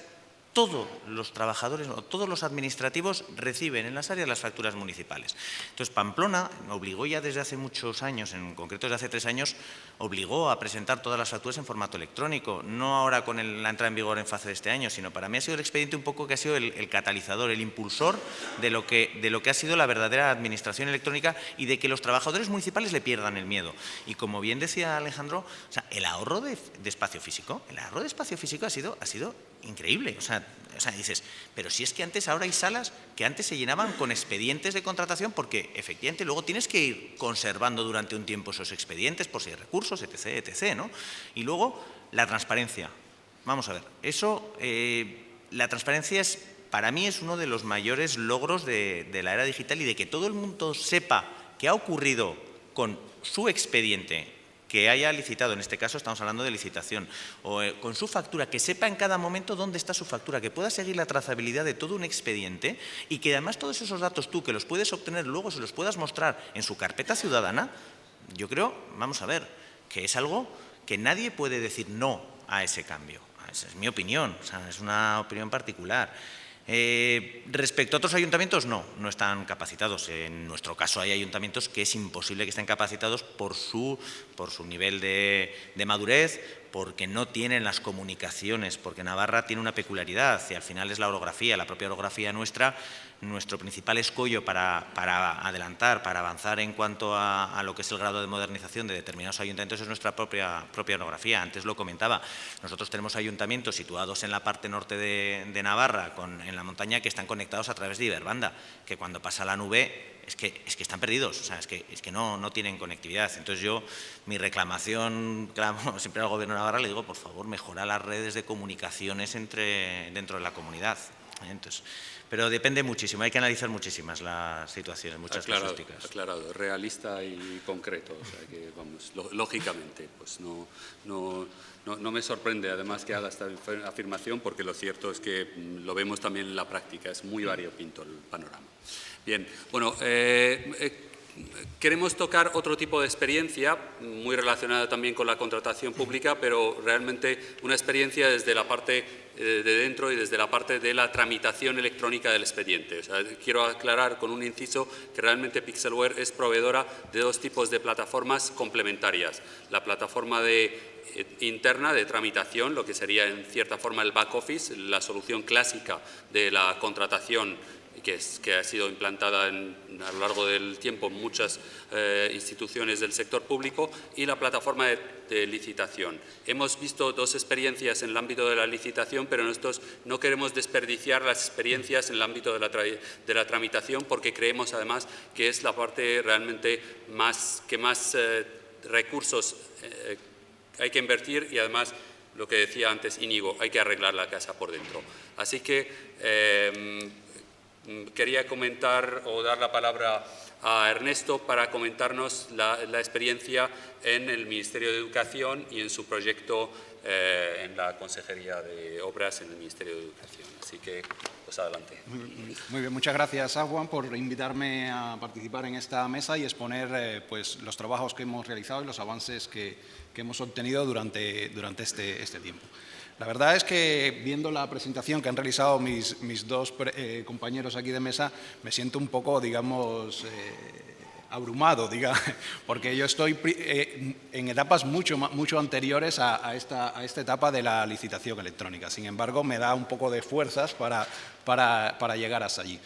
todos los trabajadores o todos los administrativos reciben en las áreas las facturas municipales. Entonces, Pamplona obligó ya desde hace muchos años, en concreto desde hace 3 años, obligó a presentar todas las facturas en formato electrónico. No ahora con la entrada en vigor en fase de este año, sino para mí ha sido el expediente un poco que ha sido el catalizador, el impulsor de lo que ha sido la verdadera administración electrónica y de que los trabajadores municipales le pierdan el miedo. Y como bien decía Alejandro, o sea, el ahorro de espacio físico ha sido increíble. O sea, dices, pero si es que ahora hay salas que antes se llenaban con expedientes de contratación porque efectivamente luego tienes que ir conservando durante un tiempo esos expedientes por si hay recursos, etc., ¿no? Y luego la transparencia. Vamos a ver, la transparencia para mí es uno de los mayores logros de la era digital y de que todo el mundo sepa qué ha ocurrido con su expediente que haya licitado, en este caso estamos hablando de licitación, o con su factura, que sepa en cada momento dónde está su factura, que pueda seguir la trazabilidad de todo un expediente y que además todos esos datos tú que los puedes obtener luego se los puedas mostrar en su carpeta ciudadana, yo creo, vamos a ver, que es algo que nadie puede decir no a ese cambio. Esa es mi opinión, o sea, es una opinión particular. Respecto a otros ayuntamientos, no están capacitados. En nuestro caso hay ayuntamientos que es imposible que estén capacitados por su nivel de madurez, porque no tienen las comunicaciones, porque Navarra tiene una peculiaridad y al final es la orografía, la propia orografía nuestra. Nuestro principal escollo para adelantar, para avanzar en cuanto a lo que es el grado de modernización de determinados ayuntamientos es nuestra propia orografía. Antes lo comentaba, nosotros tenemos ayuntamientos situados en la parte norte de Navarra, en la montaña, que están conectados a través de Iberbanda, que cuando pasa la nube es que están perdidos, o sea, es que no tienen conectividad. Entonces mi reclamación, claro, siempre al Gobierno de Navarra le digo, por favor, mejora las redes de comunicaciones dentro de la comunidad. Entonces, pero depende muchísimo, hay que analizar muchísimas las situaciones, muchas casuísticas. Aclarado, realista y concreto, o sea que, vamos, lógicamente, pues no me sorprende además que haga esta afirmación, porque lo cierto es que lo vemos también en la práctica, es muy variopinto el panorama. Bien, bueno, queremos tocar otro tipo de experiencia, muy relacionada también con la contratación pública, pero realmente una experiencia desde la parte de dentro y desde la parte de la tramitación electrónica del expediente. O sea, quiero aclarar con un inciso que realmente Pixelware es proveedora de 2 tipos de plataformas complementarias. La plataforma interna de tramitación, lo que sería en cierta forma el back office, la solución clásica de la contratación que ha sido implantada a lo largo del tiempo en muchas instituciones del sector público, y la plataforma de licitación. Hemos visto 2 experiencias en el ámbito de la licitación, pero nosotros no queremos desperdiciar las experiencias en el ámbito de la tramitación, porque creemos además que es la parte realmente que más recursos hay que invertir y además, lo que decía antes Íñigo, hay que arreglar la casa por dentro. Así que quería comentar o dar la palabra a Ernesto para comentarnos la experiencia en el Ministerio de Educación y en su proyecto en la Consejería de Obras en el Ministerio de Educación. Así que, pues adelante. Muy bien, muchas gracias, Juan, por invitarme a participar en esta mesa y exponer pues, los trabajos que hemos realizado y los avances que hemos obtenido durante este tiempo. La verdad es que, viendo la presentación que han realizado mis dos compañeros aquí de mesa, me siento un poco, digamos, abrumado, porque yo estoy en etapas mucho anteriores a esta etapa de la licitación electrónica. Sin embargo, me da un poco de fuerzas para llegar hasta allí.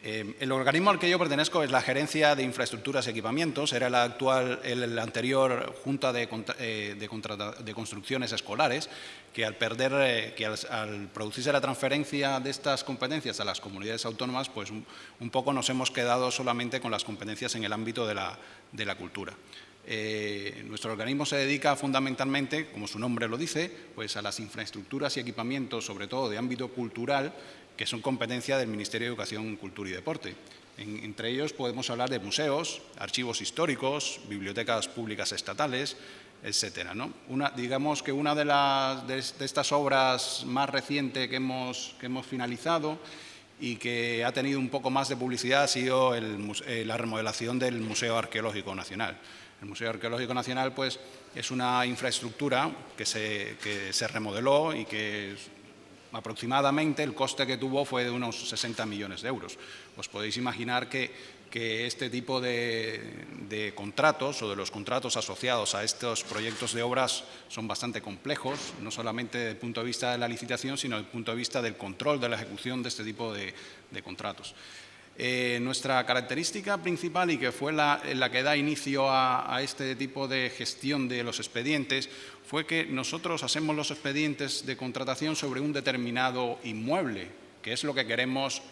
El organismo al que yo pertenezco es la Gerencia de Infraestructuras y Equipamientos, era el anterior Junta de Construcciones Escolares, que al producirse la transferencia de estas competencias a las comunidades autónomas, pues un poco nos hemos quedado solamente con las competencias en el ámbito de la cultura. Nuestro organismo se dedica fundamentalmente, como su nombre lo dice, pues a las infraestructuras y equipamientos, sobre todo de ámbito cultural, que son competencia del Ministerio de Educación, Cultura y Deporte. Entre ellos podemos hablar de museos, archivos históricos, bibliotecas públicas estatales, etcétera, ¿no? Digamos que una de estas obras más recientes que hemos finalizado y que ha tenido un poco más de publicidad ha sido la remodelación del Museo Arqueológico Nacional. El Museo Arqueológico Nacional, pues, es una infraestructura que se remodeló y que aproximadamente el coste que tuvo fue de unos 60 millones de euros. Os podéis imaginar que este tipo de contratos o de los contratos asociados a estos proyectos de obras son bastante complejos, no solamente desde el punto de vista de la licitación, sino desde el punto de vista del control de la ejecución de este tipo de contratos. Nuestra característica principal, y que fue la que da inicio a este tipo de gestión de los expedientes, fue que nosotros hacemos los expedientes de contratación sobre un determinado inmueble, que es lo que tenemos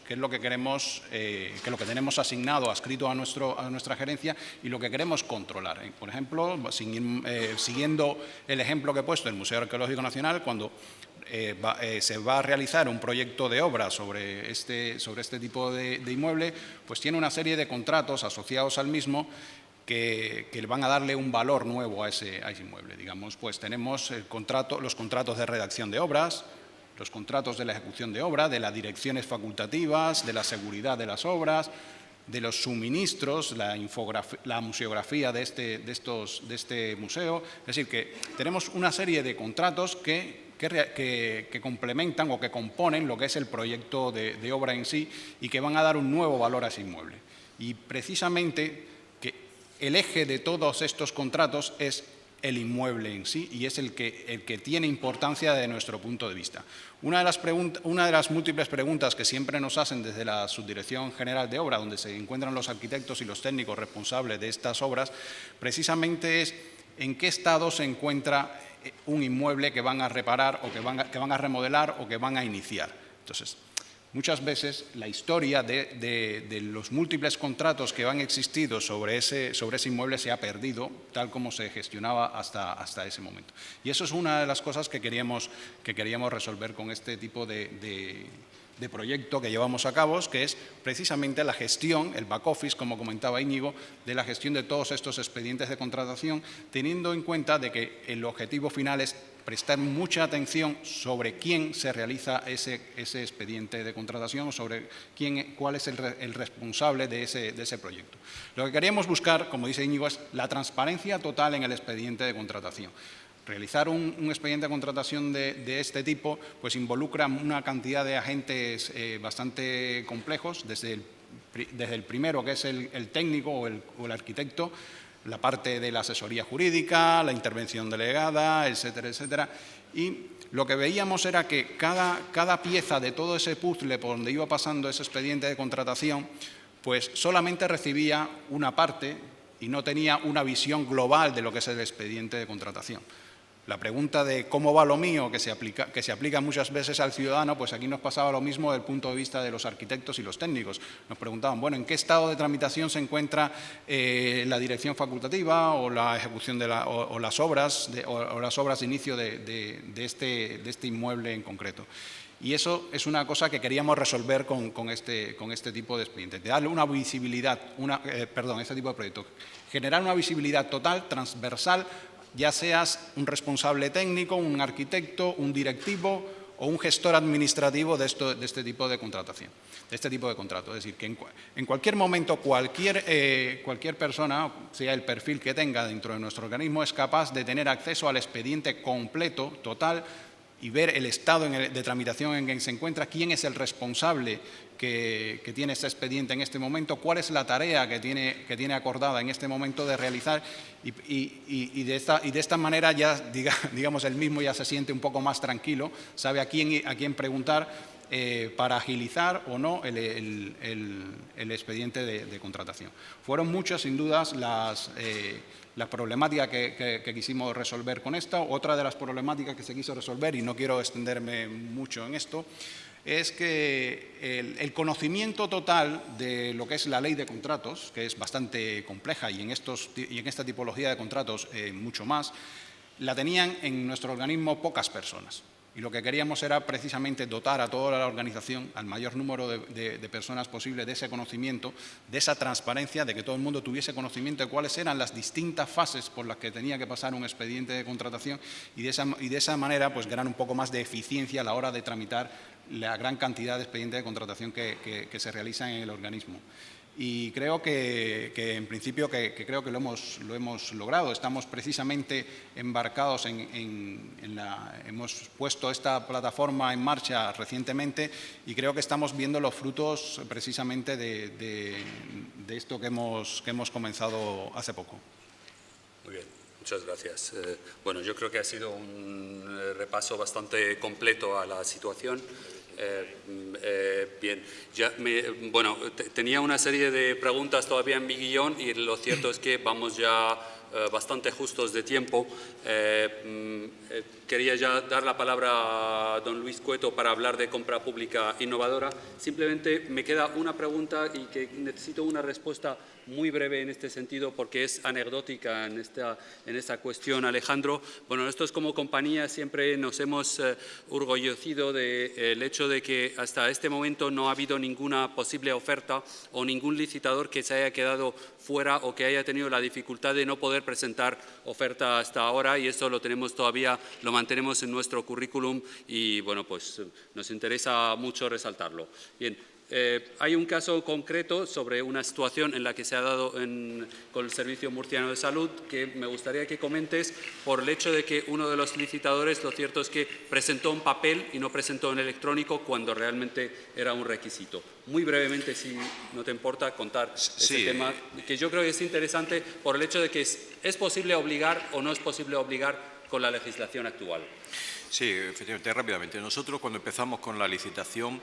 asignado, adscrito a nuestra gerencia y lo que queremos controlar. Por ejemplo, siguiendo el ejemplo que he puesto, el Museo Arqueológico Nacional, cuando se va a realizar un proyecto de obra sobre este tipo de inmueble, pues tiene una serie de contratos asociados al mismo que van a darle un valor nuevo a ese inmueble. Digamos, pues tenemos los contratos de redacción de obras, los contratos de la ejecución de obra, de las direcciones facultativas, de la seguridad de las obras, de los suministros, la museografía de este museo. Es decir, que tenemos una serie de contratos que complementan o que componen lo que es el proyecto de obra en sí y que van a dar un nuevo valor a ese inmueble. Y precisamente que el eje de todos estos contratos es el inmueble en sí y es el que tiene importancia desde nuestro punto de vista. Una de las múltiples preguntas que siempre nos hacen desde la Subdirección General de Obra, donde se encuentran los arquitectos y los técnicos responsables de estas obras, precisamente es en qué estado se encuentra un inmueble que van a reparar o que van a remodelar o que van a iniciar. Entonces, muchas veces la historia de los múltiples contratos que han existido sobre ese inmueble se ha perdido, tal como se gestionaba hasta ese momento. Y eso es una de las cosas que queríamos resolver con este tipo de proyecto que llevamos a cabo, que es precisamente la gestión, el back office, como comentaba Íñigo, de la gestión de todos estos expedientes de contratación, teniendo en cuenta de que el objetivo final es prestar mucha atención sobre quién se realiza ese expediente de contratación, sobre cuál es el responsable de ese proyecto. Lo que queríamos buscar, como dice Íñigo, es la transparencia total en el expediente de contratación. Realizar un expediente de contratación de este tipo pues involucra una cantidad de agentes bastante complejos, desde el primero, que es el técnico o el arquitecto, la parte de la asesoría jurídica, la intervención delegada, etcétera, etcétera. Y lo que veíamos era que cada pieza de todo ese puzzle por donde iba pasando ese expediente de contratación, pues solamente recibía una parte y no tenía una visión global de lo que es el expediente de contratación. La pregunta de cómo va lo mío, que se aplica muchas veces al ciudadano, pues aquí nos pasaba lo mismo desde el punto de vista de los arquitectos y los técnicos. Nos preguntaban, bueno, ¿en qué estado de tramitación se encuentra la dirección facultativa o la ejecución de o las obras de inicio de este inmueble en concreto? Y eso es una cosa que queríamos resolver con este tipo de expedientes, de darle una visibilidad, este tipo de proyectos, generar una visibilidad total, transversal, ya seas un responsable técnico, un arquitecto, un directivo o un gestor administrativo de este tipo de contratación, de este tipo de contrato. Es decir, que en cualquier momento cualquier persona, sea el perfil que tenga dentro de nuestro organismo, es capaz de tener acceso al expediente completo, total, y ver el estado de tramitación en que se encuentra, quién es el responsable que tiene este expediente en este momento, cuál es la tarea que tiene acordada en este momento de realizar y de esta manera ya, digamos, él mismo ya se siente un poco más tranquilo, sabe a quién preguntar para agilizar o no el expediente de contratación. Fueron muchas, sin dudas, las problemáticas que quisimos resolver con esta. Otra de las problemáticas que se quiso resolver, y no quiero extenderme mucho en esto, es que el conocimiento total de lo que es la ley de contratos, que es bastante compleja y en esta tipología de contratos mucho más, la tenían en nuestro organismo pocas personas. Y lo que queríamos era precisamente dotar a toda la organización, al mayor número de personas posible, de ese conocimiento, de esa transparencia, de que todo el mundo tuviese conocimiento de cuáles eran las distintas fases por las que tenía que pasar un expediente de contratación y de esa manera pues ganar un poco más de eficiencia a la hora de tramitar la gran cantidad de expedientes de contratación que se realizan en el organismo. Y creo que en principio creo que lo hemos logrado. Estamos precisamente embarcados hemos puesto esta plataforma en marcha recientemente y creo que estamos viendo los frutos precisamente de esto que hemos comenzado hace poco. Muy bien, muchas gracias. Bueno, yo creo que ha sido un repaso bastante completo a la situación. Bien, tenía una serie de preguntas todavía en mi guión y lo cierto es que vamos ya bastante justos de tiempo. Quería ya dar la palabra a don Luis Cueto para hablar de compra pública innovadora. Simplemente me queda una pregunta y que necesito una respuesta muy breve en este sentido porque es anecdótica en esta cuestión, Alejandro. Bueno, nosotros como compañía siempre nos hemos orgullecido del hecho de que hasta este momento no ha habido ninguna posible oferta o ningún licitador que se haya quedado fuera o que haya tenido la dificultad de no poder presentar oferta hasta ahora, y eso lo mantenemos en nuestro currículum y bueno, pues nos interesa mucho resaltarlo. Bien. Hay un caso concreto sobre una situación en la que se ha dado con el Servicio Murciano de Salud que me gustaría que comentes por el hecho de que uno de los licitadores, lo cierto es que presentó en papel y no presentó en electrónico cuando realmente era un requisito. Muy brevemente, si no te importa, contar ese tema, que yo creo que es interesante por el hecho de que es posible obligar o no es posible obligar con la legislación actual. Sí, efectivamente, rápidamente. Nosotros cuando empezamos con la licitación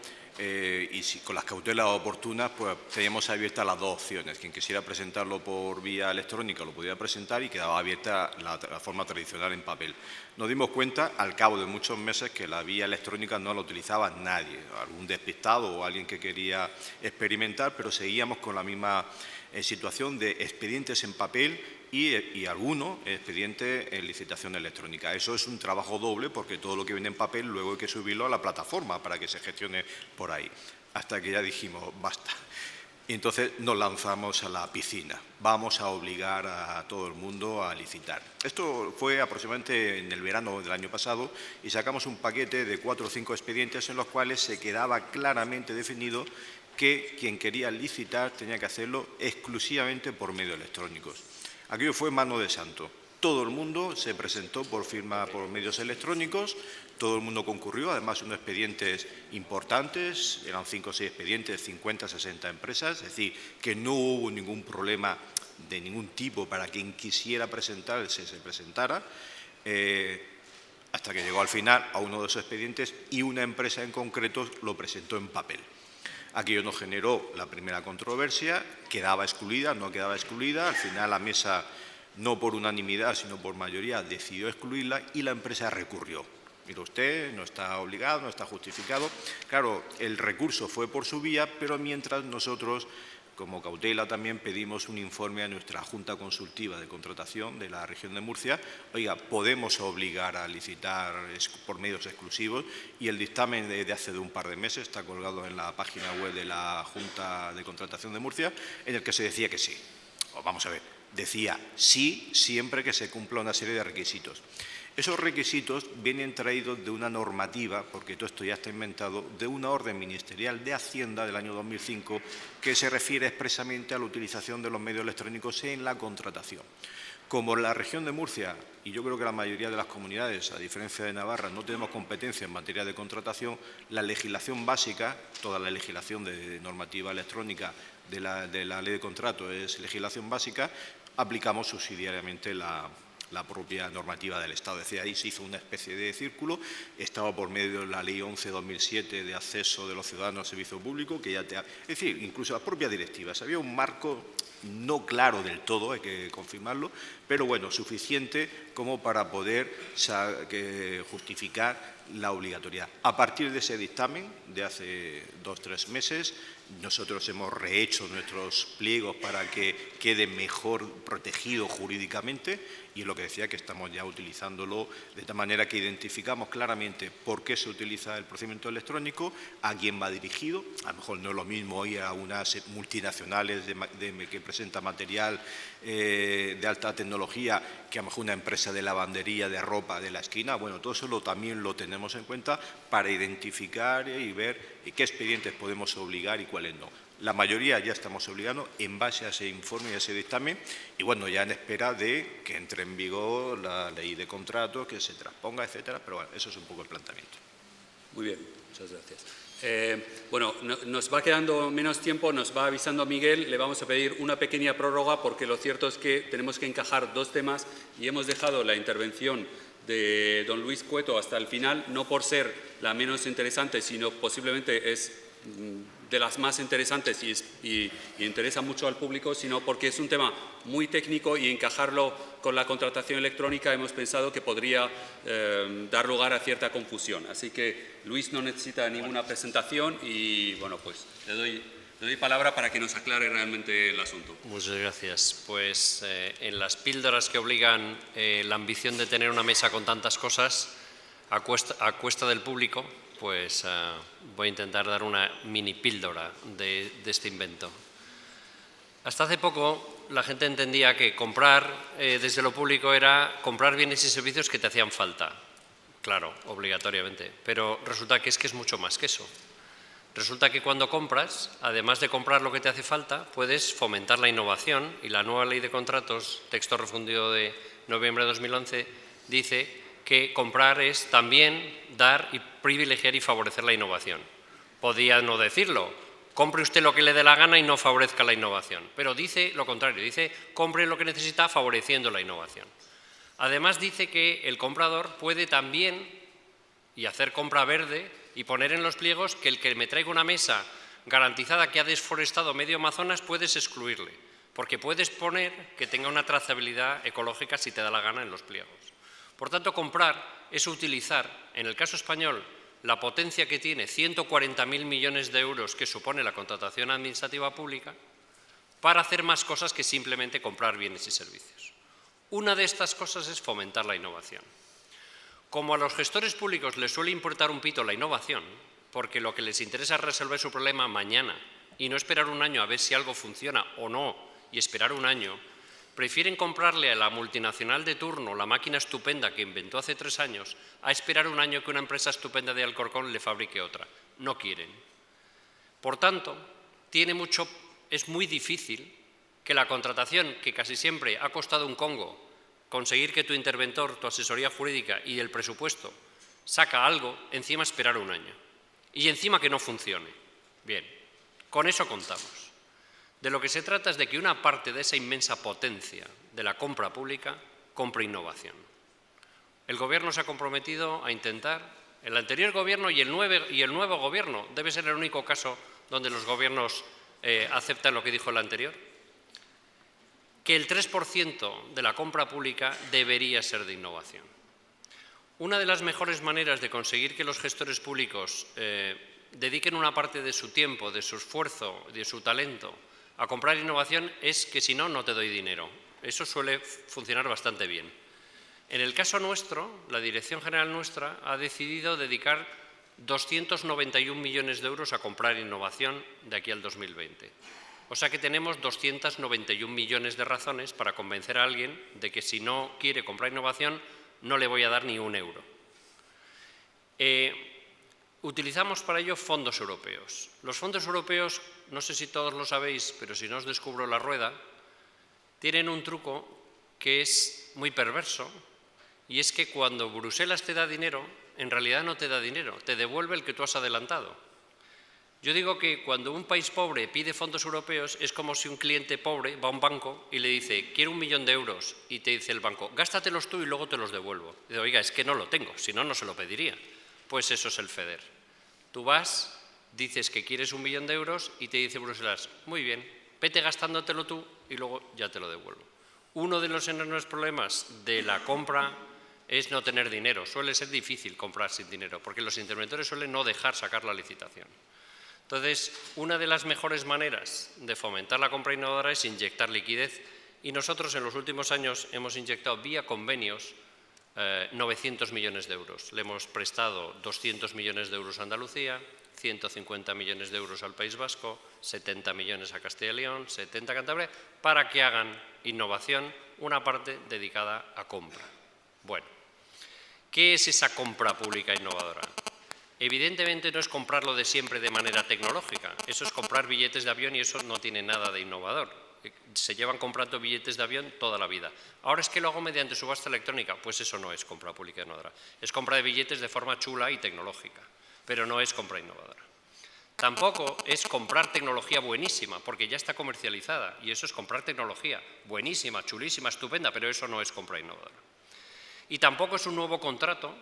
con las cautelas oportunas, pues teníamos abiertas las dos opciones. Quien quisiera presentarlo por vía electrónica lo podía presentar y quedaba abierta la forma tradicional en papel. Nos dimos cuenta al cabo de muchos meses que la vía electrónica no la utilizaba nadie, algún despistado o alguien que quería experimentar, pero seguíamos con la misma situación de expedientes en papel y algunos expedientes en licitación electrónica. Eso es un trabajo doble porque todo lo que viene en papel luego hay que subirlo a la plataforma para que se gestione por ahí. Hasta que ya dijimos, basta. Y entonces nos lanzamos a la piscina. Vamos a obligar a todo el mundo a licitar. Esto fue aproximadamente en el verano del año pasado y sacamos un paquete de 4 o 5 expedientes en los cuales se quedaba claramente definido que quien quería licitar tenía que hacerlo exclusivamente por medios electrónicos. Aquello fue mano de santo. Todo el mundo se presentó por firma por medios electrónicos, todo el mundo concurrió, además unos expedientes importantes, eran 5 o 6 expedientes, 50, 60 empresas, es decir, que no hubo ningún problema de ningún tipo para quien quisiera presentarse, se presentara, hasta que llegó al final a uno de esos expedientes y una empresa en concreto lo presentó en papel. Aquello nos generó la primera controversia, quedaba excluida, no quedaba excluida, al final la mesa no por unanimidad, sino por mayoría, decidió excluirla y la empresa recurrió. Mire usted, no está obligado, no está justificado. Claro, el recurso fue por su vía, pero mientras nosotros, como cautela, también pedimos un informe a nuestra Junta Consultiva de Contratación de la región de Murcia. Oiga, podemos obligar a licitar por medios exclusivos, y el dictamen de hace un par de meses está colgado en la página web de la Junta de Contratación de Murcia, en el que se decía que sí. Vamos a ver, decía sí siempre que se cumpla una serie de requisitos. Esos requisitos vienen traídos de una normativa, porque todo esto ya está inventado, de una orden ministerial de Hacienda del año 2005 que se refiere expresamente a la utilización de los medios electrónicos en la contratación. Como la región de Murcia, y yo creo que la mayoría de las comunidades, a diferencia de Navarra, no tenemos competencia en materia de contratación, la legislación básica, toda la legislación de normativa electrónica de la ley de contrato es legislación básica, aplicamos subsidiariamente la propia normativa del Estado. Es decir, ahí se hizo una especie de círculo, estaba por medio de la Ley 11/2007 de acceso de los ciudadanos al servicio público, que ya es decir, incluso las propias directivas. Había un marco no claro del todo, hay que confirmarlo, pero bueno, suficiente como para poder justificar la obligatoriedad. A partir de ese dictamen de hace 2 o 3 meses, nosotros hemos rehecho nuestros pliegos para que quede mejor protegido jurídicamente, y es lo que decía, que estamos ya utilizándolo de tal manera que identificamos claramente por qué se utiliza el procedimiento electrónico, a quién va dirigido. A lo mejor no es lo mismo ir a unas multinacionales que presenta material de alta tecnología que a lo mejor una empresa de lavandería de ropa de la esquina. Bueno, todo eso también lo tenemos en cuenta para identificar y ver qué expedientes podemos obligar y cuáles no. La mayoría ya estamos obligando en base a ese informe y a ese dictamen, y bueno, ya en espera de que entre en vigor la ley de contratos, que se transponga, etcétera, pero bueno, eso es un poco el planteamiento. Muy bien, muchas gracias. Bueno, nos va quedando menos tiempo, nos va avisando Miguel, le vamos a pedir una pequeña prórroga, porque lo cierto es que tenemos que encajar 2 temas y hemos dejado la intervención de don Luis Cueto hasta el final, no por ser la menos interesante, sino posiblemente es de las más interesantes y interesa mucho al público, sino porque es un tema muy técnico, y encajarlo con la contratación electrónica hemos pensado que podría dar lugar a cierta confusión. Así que Luis no necesita ninguna presentación y bueno, pues le doy palabra para que nos aclare realmente el asunto. Muchas gracias. Pues en las píldoras que obligan la ambición de tener una mesa con tantas cosas a cuesta del público, pues voy a intentar dar una mini píldora de este invento. Hasta hace poco la gente entendía que comprar desde lo público era comprar bienes y servicios que te hacían falta. Claro, obligatoriamente, pero resulta que es mucho más que eso. Resulta que cuando compras, además de comprar lo que te hace falta, puedes fomentar la innovación, y la nueva ley de contratos, texto refundido de noviembre de 2011, dice que comprar es también dar y privilegiar y favorecer la innovación. Podía no decirlo, compre usted lo que le dé la gana y no favorezca la innovación, pero dice lo contrario, dice compre lo que necesita favoreciendo la innovación. Además dice que el comprador puede también, y hacer compra verde, y poner en los pliegos que el que me traiga una mesa garantizada que ha desforestado medio Amazonas, puedes excluirle, porque puedes poner que tenga una trazabilidad ecológica si te da la gana en los pliegos. Por tanto, comprar es utilizar, en el caso español, la potencia que tiene 140.000 millones de euros que supone la contratación administrativa pública para hacer más cosas que simplemente comprar bienes y servicios. Una de estas cosas es fomentar la innovación. Como a los gestores públicos les suele importar un pito la innovación, porque lo que les interesa es resolver su problema mañana y no esperar un año a ver si algo funciona o no, y esperar un año, prefieren comprarle a la multinacional de turno la máquina estupenda que inventó hace 3 años a esperar un año que una empresa estupenda de Alcorcón le fabrique otra. No quieren. Por tanto, es muy difícil que la contratación, que casi siempre ha costado un congo, conseguir que tu interventor, tu asesoría jurídica y el presupuesto saca algo, encima esperar un año. Y encima que no funcione. Bien, con eso contamos. De lo que se trata es de que una parte de esa inmensa potencia de la compra pública compre innovación. El Gobierno se ha comprometido a intentar, el anterior Gobierno y el nuevo Gobierno, debe ser el único caso donde los Gobiernos aceptan lo que dijo el anterior, que el 3% de la compra pública debería ser de innovación. Una de las mejores maneras de conseguir que los gestores públicos dediquen una parte de su tiempo, de su esfuerzo, de su talento a comprar innovación es que si no, no te doy dinero. Eso suele funcionar bastante bien. En el caso nuestro, la Dirección General nuestra ha decidido dedicar 291 millones de euros a comprar innovación de aquí al 2020. O sea que tenemos 291 millones de razones para convencer a alguien de que si no quiere comprar innovación, no le voy a dar ni un euro. Utilizamos para ello fondos europeos. Los fondos europeos, no sé si todos lo sabéis, pero si no os descubro la rueda, tienen un truco que es muy perverso, y es que cuando Bruselas te da dinero, en realidad no te da dinero, te devuelve el que tú has adelantado. Yo digo que cuando un país pobre pide fondos europeos es como si un cliente pobre va a un banco y le dice, quiero 1 millón de euros, y te dice el banco, gástatelos tú y luego te los devuelvo. Y dice, oiga, es que no lo tengo, si no, no se lo pediría. Pues eso es el FEDER. Tú vas, dices que quieres 1 millón de euros y te dice Bruselas, muy bien, vete gastándotelo tú y luego ya te lo devuelvo. Uno de los enormes problemas de la compra es no tener dinero. Suele ser difícil comprar sin dinero porque los interventores suelen no dejar sacar la licitación. Entonces, una de las mejores maneras de fomentar la compra innovadora es inyectar liquidez y nosotros en los últimos años hemos inyectado vía convenios 900 millones de euros. Le hemos prestado 200 millones de euros a Andalucía, 150 millones de euros al País Vasco, 70 millones a Castilla y León, 70 a Cantabria, para que hagan innovación, una parte dedicada a compra. Bueno, ¿qué es esa compra pública innovadora? Evidentemente no es comprarlo de siempre de manera tecnológica, eso es comprar billetes de avión y eso no tiene nada de innovador. Se llevan comprando billetes de avión toda la vida. Ahora es que lo hago mediante subasta electrónica, pues eso no es compra pública innovadora. Es compra de billetes de forma chula y tecnológica, pero no es compra innovadora. Tampoco es comprar tecnología buenísima, porque ya está comercializada, y eso es comprar tecnología buenísima, chulísima, estupenda, pero eso no es compra innovadora. Y tampoco es un nuevo contrato,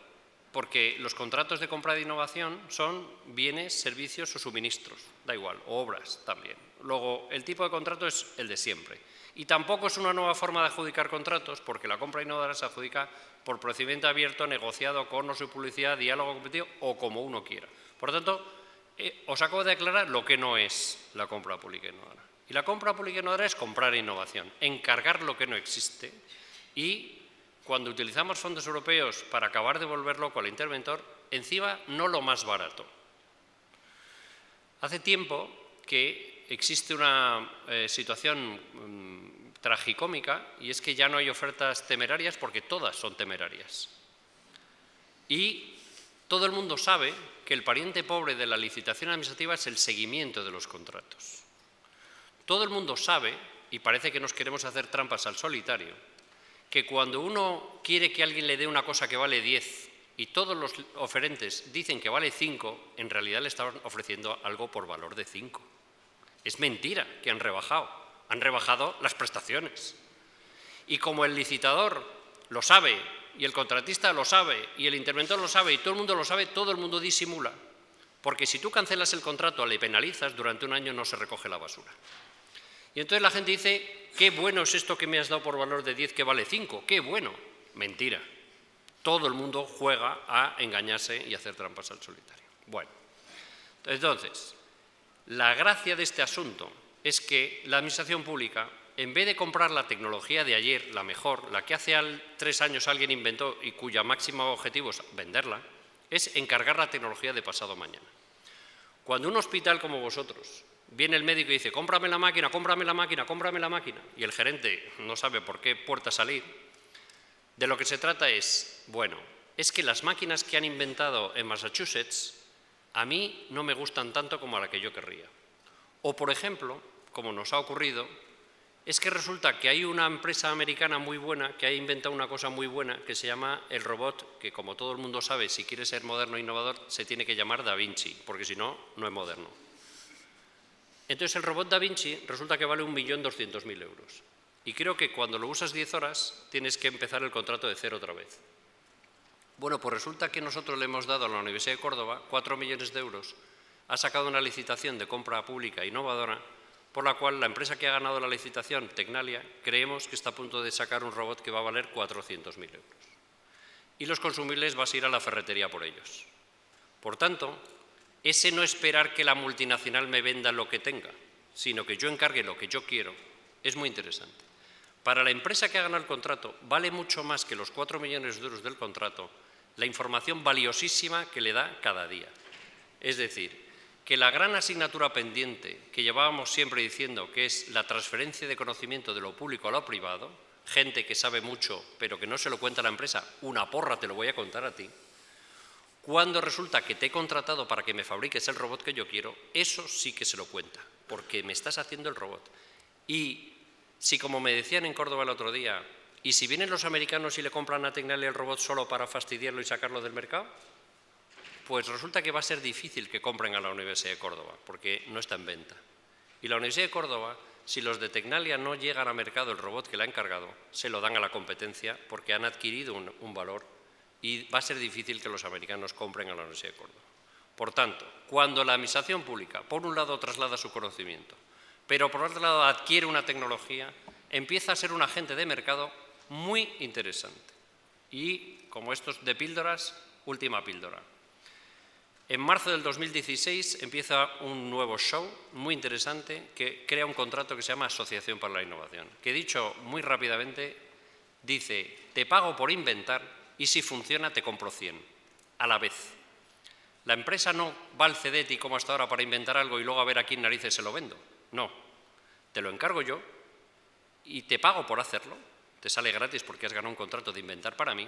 porque los contratos de compra de innovación son bienes, servicios o suministros, da igual, o obras también. Luego, el tipo de contrato es el de siempre. Y tampoco es una nueva forma de adjudicar contratos, porque la compra innovadora se adjudica por procedimiento abierto, negociado, con o sin publicidad, diálogo competitivo o como uno quiera. Por lo tanto, os acabo de aclarar lo que no es la compra pública innovadora. Y la compra pública innovadora es comprar innovación, encargar lo que no existe y cuando utilizamos fondos europeos para acabar de volver loco al interventor, encima no lo más barato. Hace tiempo que existe una situación tragicómica y es que ya no hay ofertas temerarias porque todas son temerarias. Y todo el mundo sabe que el pariente pobre de la licitación administrativa es el seguimiento de los contratos. Todo el mundo sabe, y parece que nos queremos hacer trampas al solitario, que cuando uno quiere que alguien le dé una cosa que vale 10 y todos los oferentes dicen que vale 5, en realidad le estaban ofreciendo algo por valor de 5. Es mentira que han rebajado las prestaciones. Y como el licitador lo sabe, y el contratista lo sabe, y el interventor lo sabe, y todo el mundo lo sabe, todo el mundo disimula. Porque si tú cancelas el contrato, le penalizas, durante un año no se recoge la basura. Y entonces la gente dice, qué bueno es esto que me has dado por valor de 10 que vale 5, qué bueno. Mentira. Todo el mundo juega a engañarse y hacer trampas al solitario. Bueno, entonces, la gracia de este asunto es que la administración pública, en vez de comprar la tecnología de ayer, la mejor, la que hace 3 años alguien inventó y cuya máximo objetivo es venderla, es encargar la tecnología de pasado mañana. Cuando un hospital como vosotros viene el médico y dice, cómprame la máquina, cómprame la máquina, cómprame la máquina, y el gerente no sabe por qué puerta salir, de lo que se trata es, bueno, es que las máquinas que han inventado en Massachusetts a mí no me gustan tanto como a la que yo querría. O, por ejemplo, como nos ha ocurrido, es que resulta que hay una empresa americana muy buena que ha inventado una cosa muy buena que se llama el robot, que como todo el mundo sabe, si quiere ser moderno e innovador, se tiene que llamar Da Vinci, porque si no, no es moderno. Entonces el robot Da Vinci resulta que vale 1.200.000 euros. Y creo que cuando lo usas 10 horas tienes que empezar el contrato de cero otra vez. Bueno, pues resulta que nosotros le hemos dado a la Universidad de Córdoba 4 millones de euros. Ha sacado una licitación de compra pública innovadora por la cual la empresa que ha ganado la licitación, Tecnalia, creemos que está a punto de sacar un robot que va a valer 400.000 euros. Y los consumibles vas a ir a la ferretería por ellos. Por tanto, ese no esperar que la multinacional me venda lo que tenga, sino que yo encargue lo que yo quiero, es muy interesante. Para la empresa que ha ganado el contrato, vale mucho más que los 4 millones de euros del contrato la información valiosísima que le da cada día. Es decir, que la gran asignatura pendiente que llevábamos siempre diciendo, que es la transferencia de conocimiento de lo público a lo privado, gente que sabe mucho pero que no se lo cuenta a la empresa, una porra te lo voy a contar a ti, cuando resulta que te he contratado para que me fabriques el robot que yo quiero, eso sí que se lo cuenta, porque me estás haciendo el robot. Y si, como me decían en Córdoba el otro día, ¿y si vienen los americanos y le compran a Tecnalia el robot solo para fastidiarlo y sacarlo del mercado? Pues resulta que va a ser difícil que compren a la Universidad de Córdoba, porque no está en venta. Y la Universidad de Córdoba, si los de Tecnalia no llegan a mercado el robot que le ha encargado, se lo dan a la competencia porque han adquirido un valor y va a ser difícil que los americanos compren a la Universidad de Córdoba. Por tanto, cuando la administración pública, por un lado, traslada su conocimiento, pero por otro lado adquiere una tecnología, empieza a ser un agente de mercado muy interesante. Y, como estos de píldoras, última píldora. En marzo del 2016 empieza un nuevo show muy interesante que crea un contrato que se llama Asociación para la Innovación, que dicho muy rápidamente dice, te pago por inventar y si funciona te compro 100, a la vez. La empresa no va al CEDETI como hasta ahora para inventar algo y luego a ver a quién narices se lo vendo. No, te lo encargo yo y te pago por hacerlo, te sale gratis porque has ganado un contrato de inventar para mí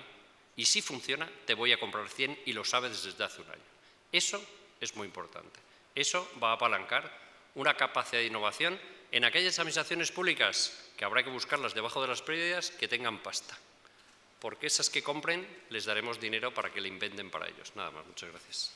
y si funciona te voy a comprar 100 y lo sabes desde hace un año. Eso es muy importante. Eso va a apalancar una capacidad de innovación en aquellas administraciones públicas, que habrá que buscarlas debajo de las pérdidas, que tengan pasta. Porque esas que compren les daremos dinero para que le inventen para ellos. Nada más, muchas gracias.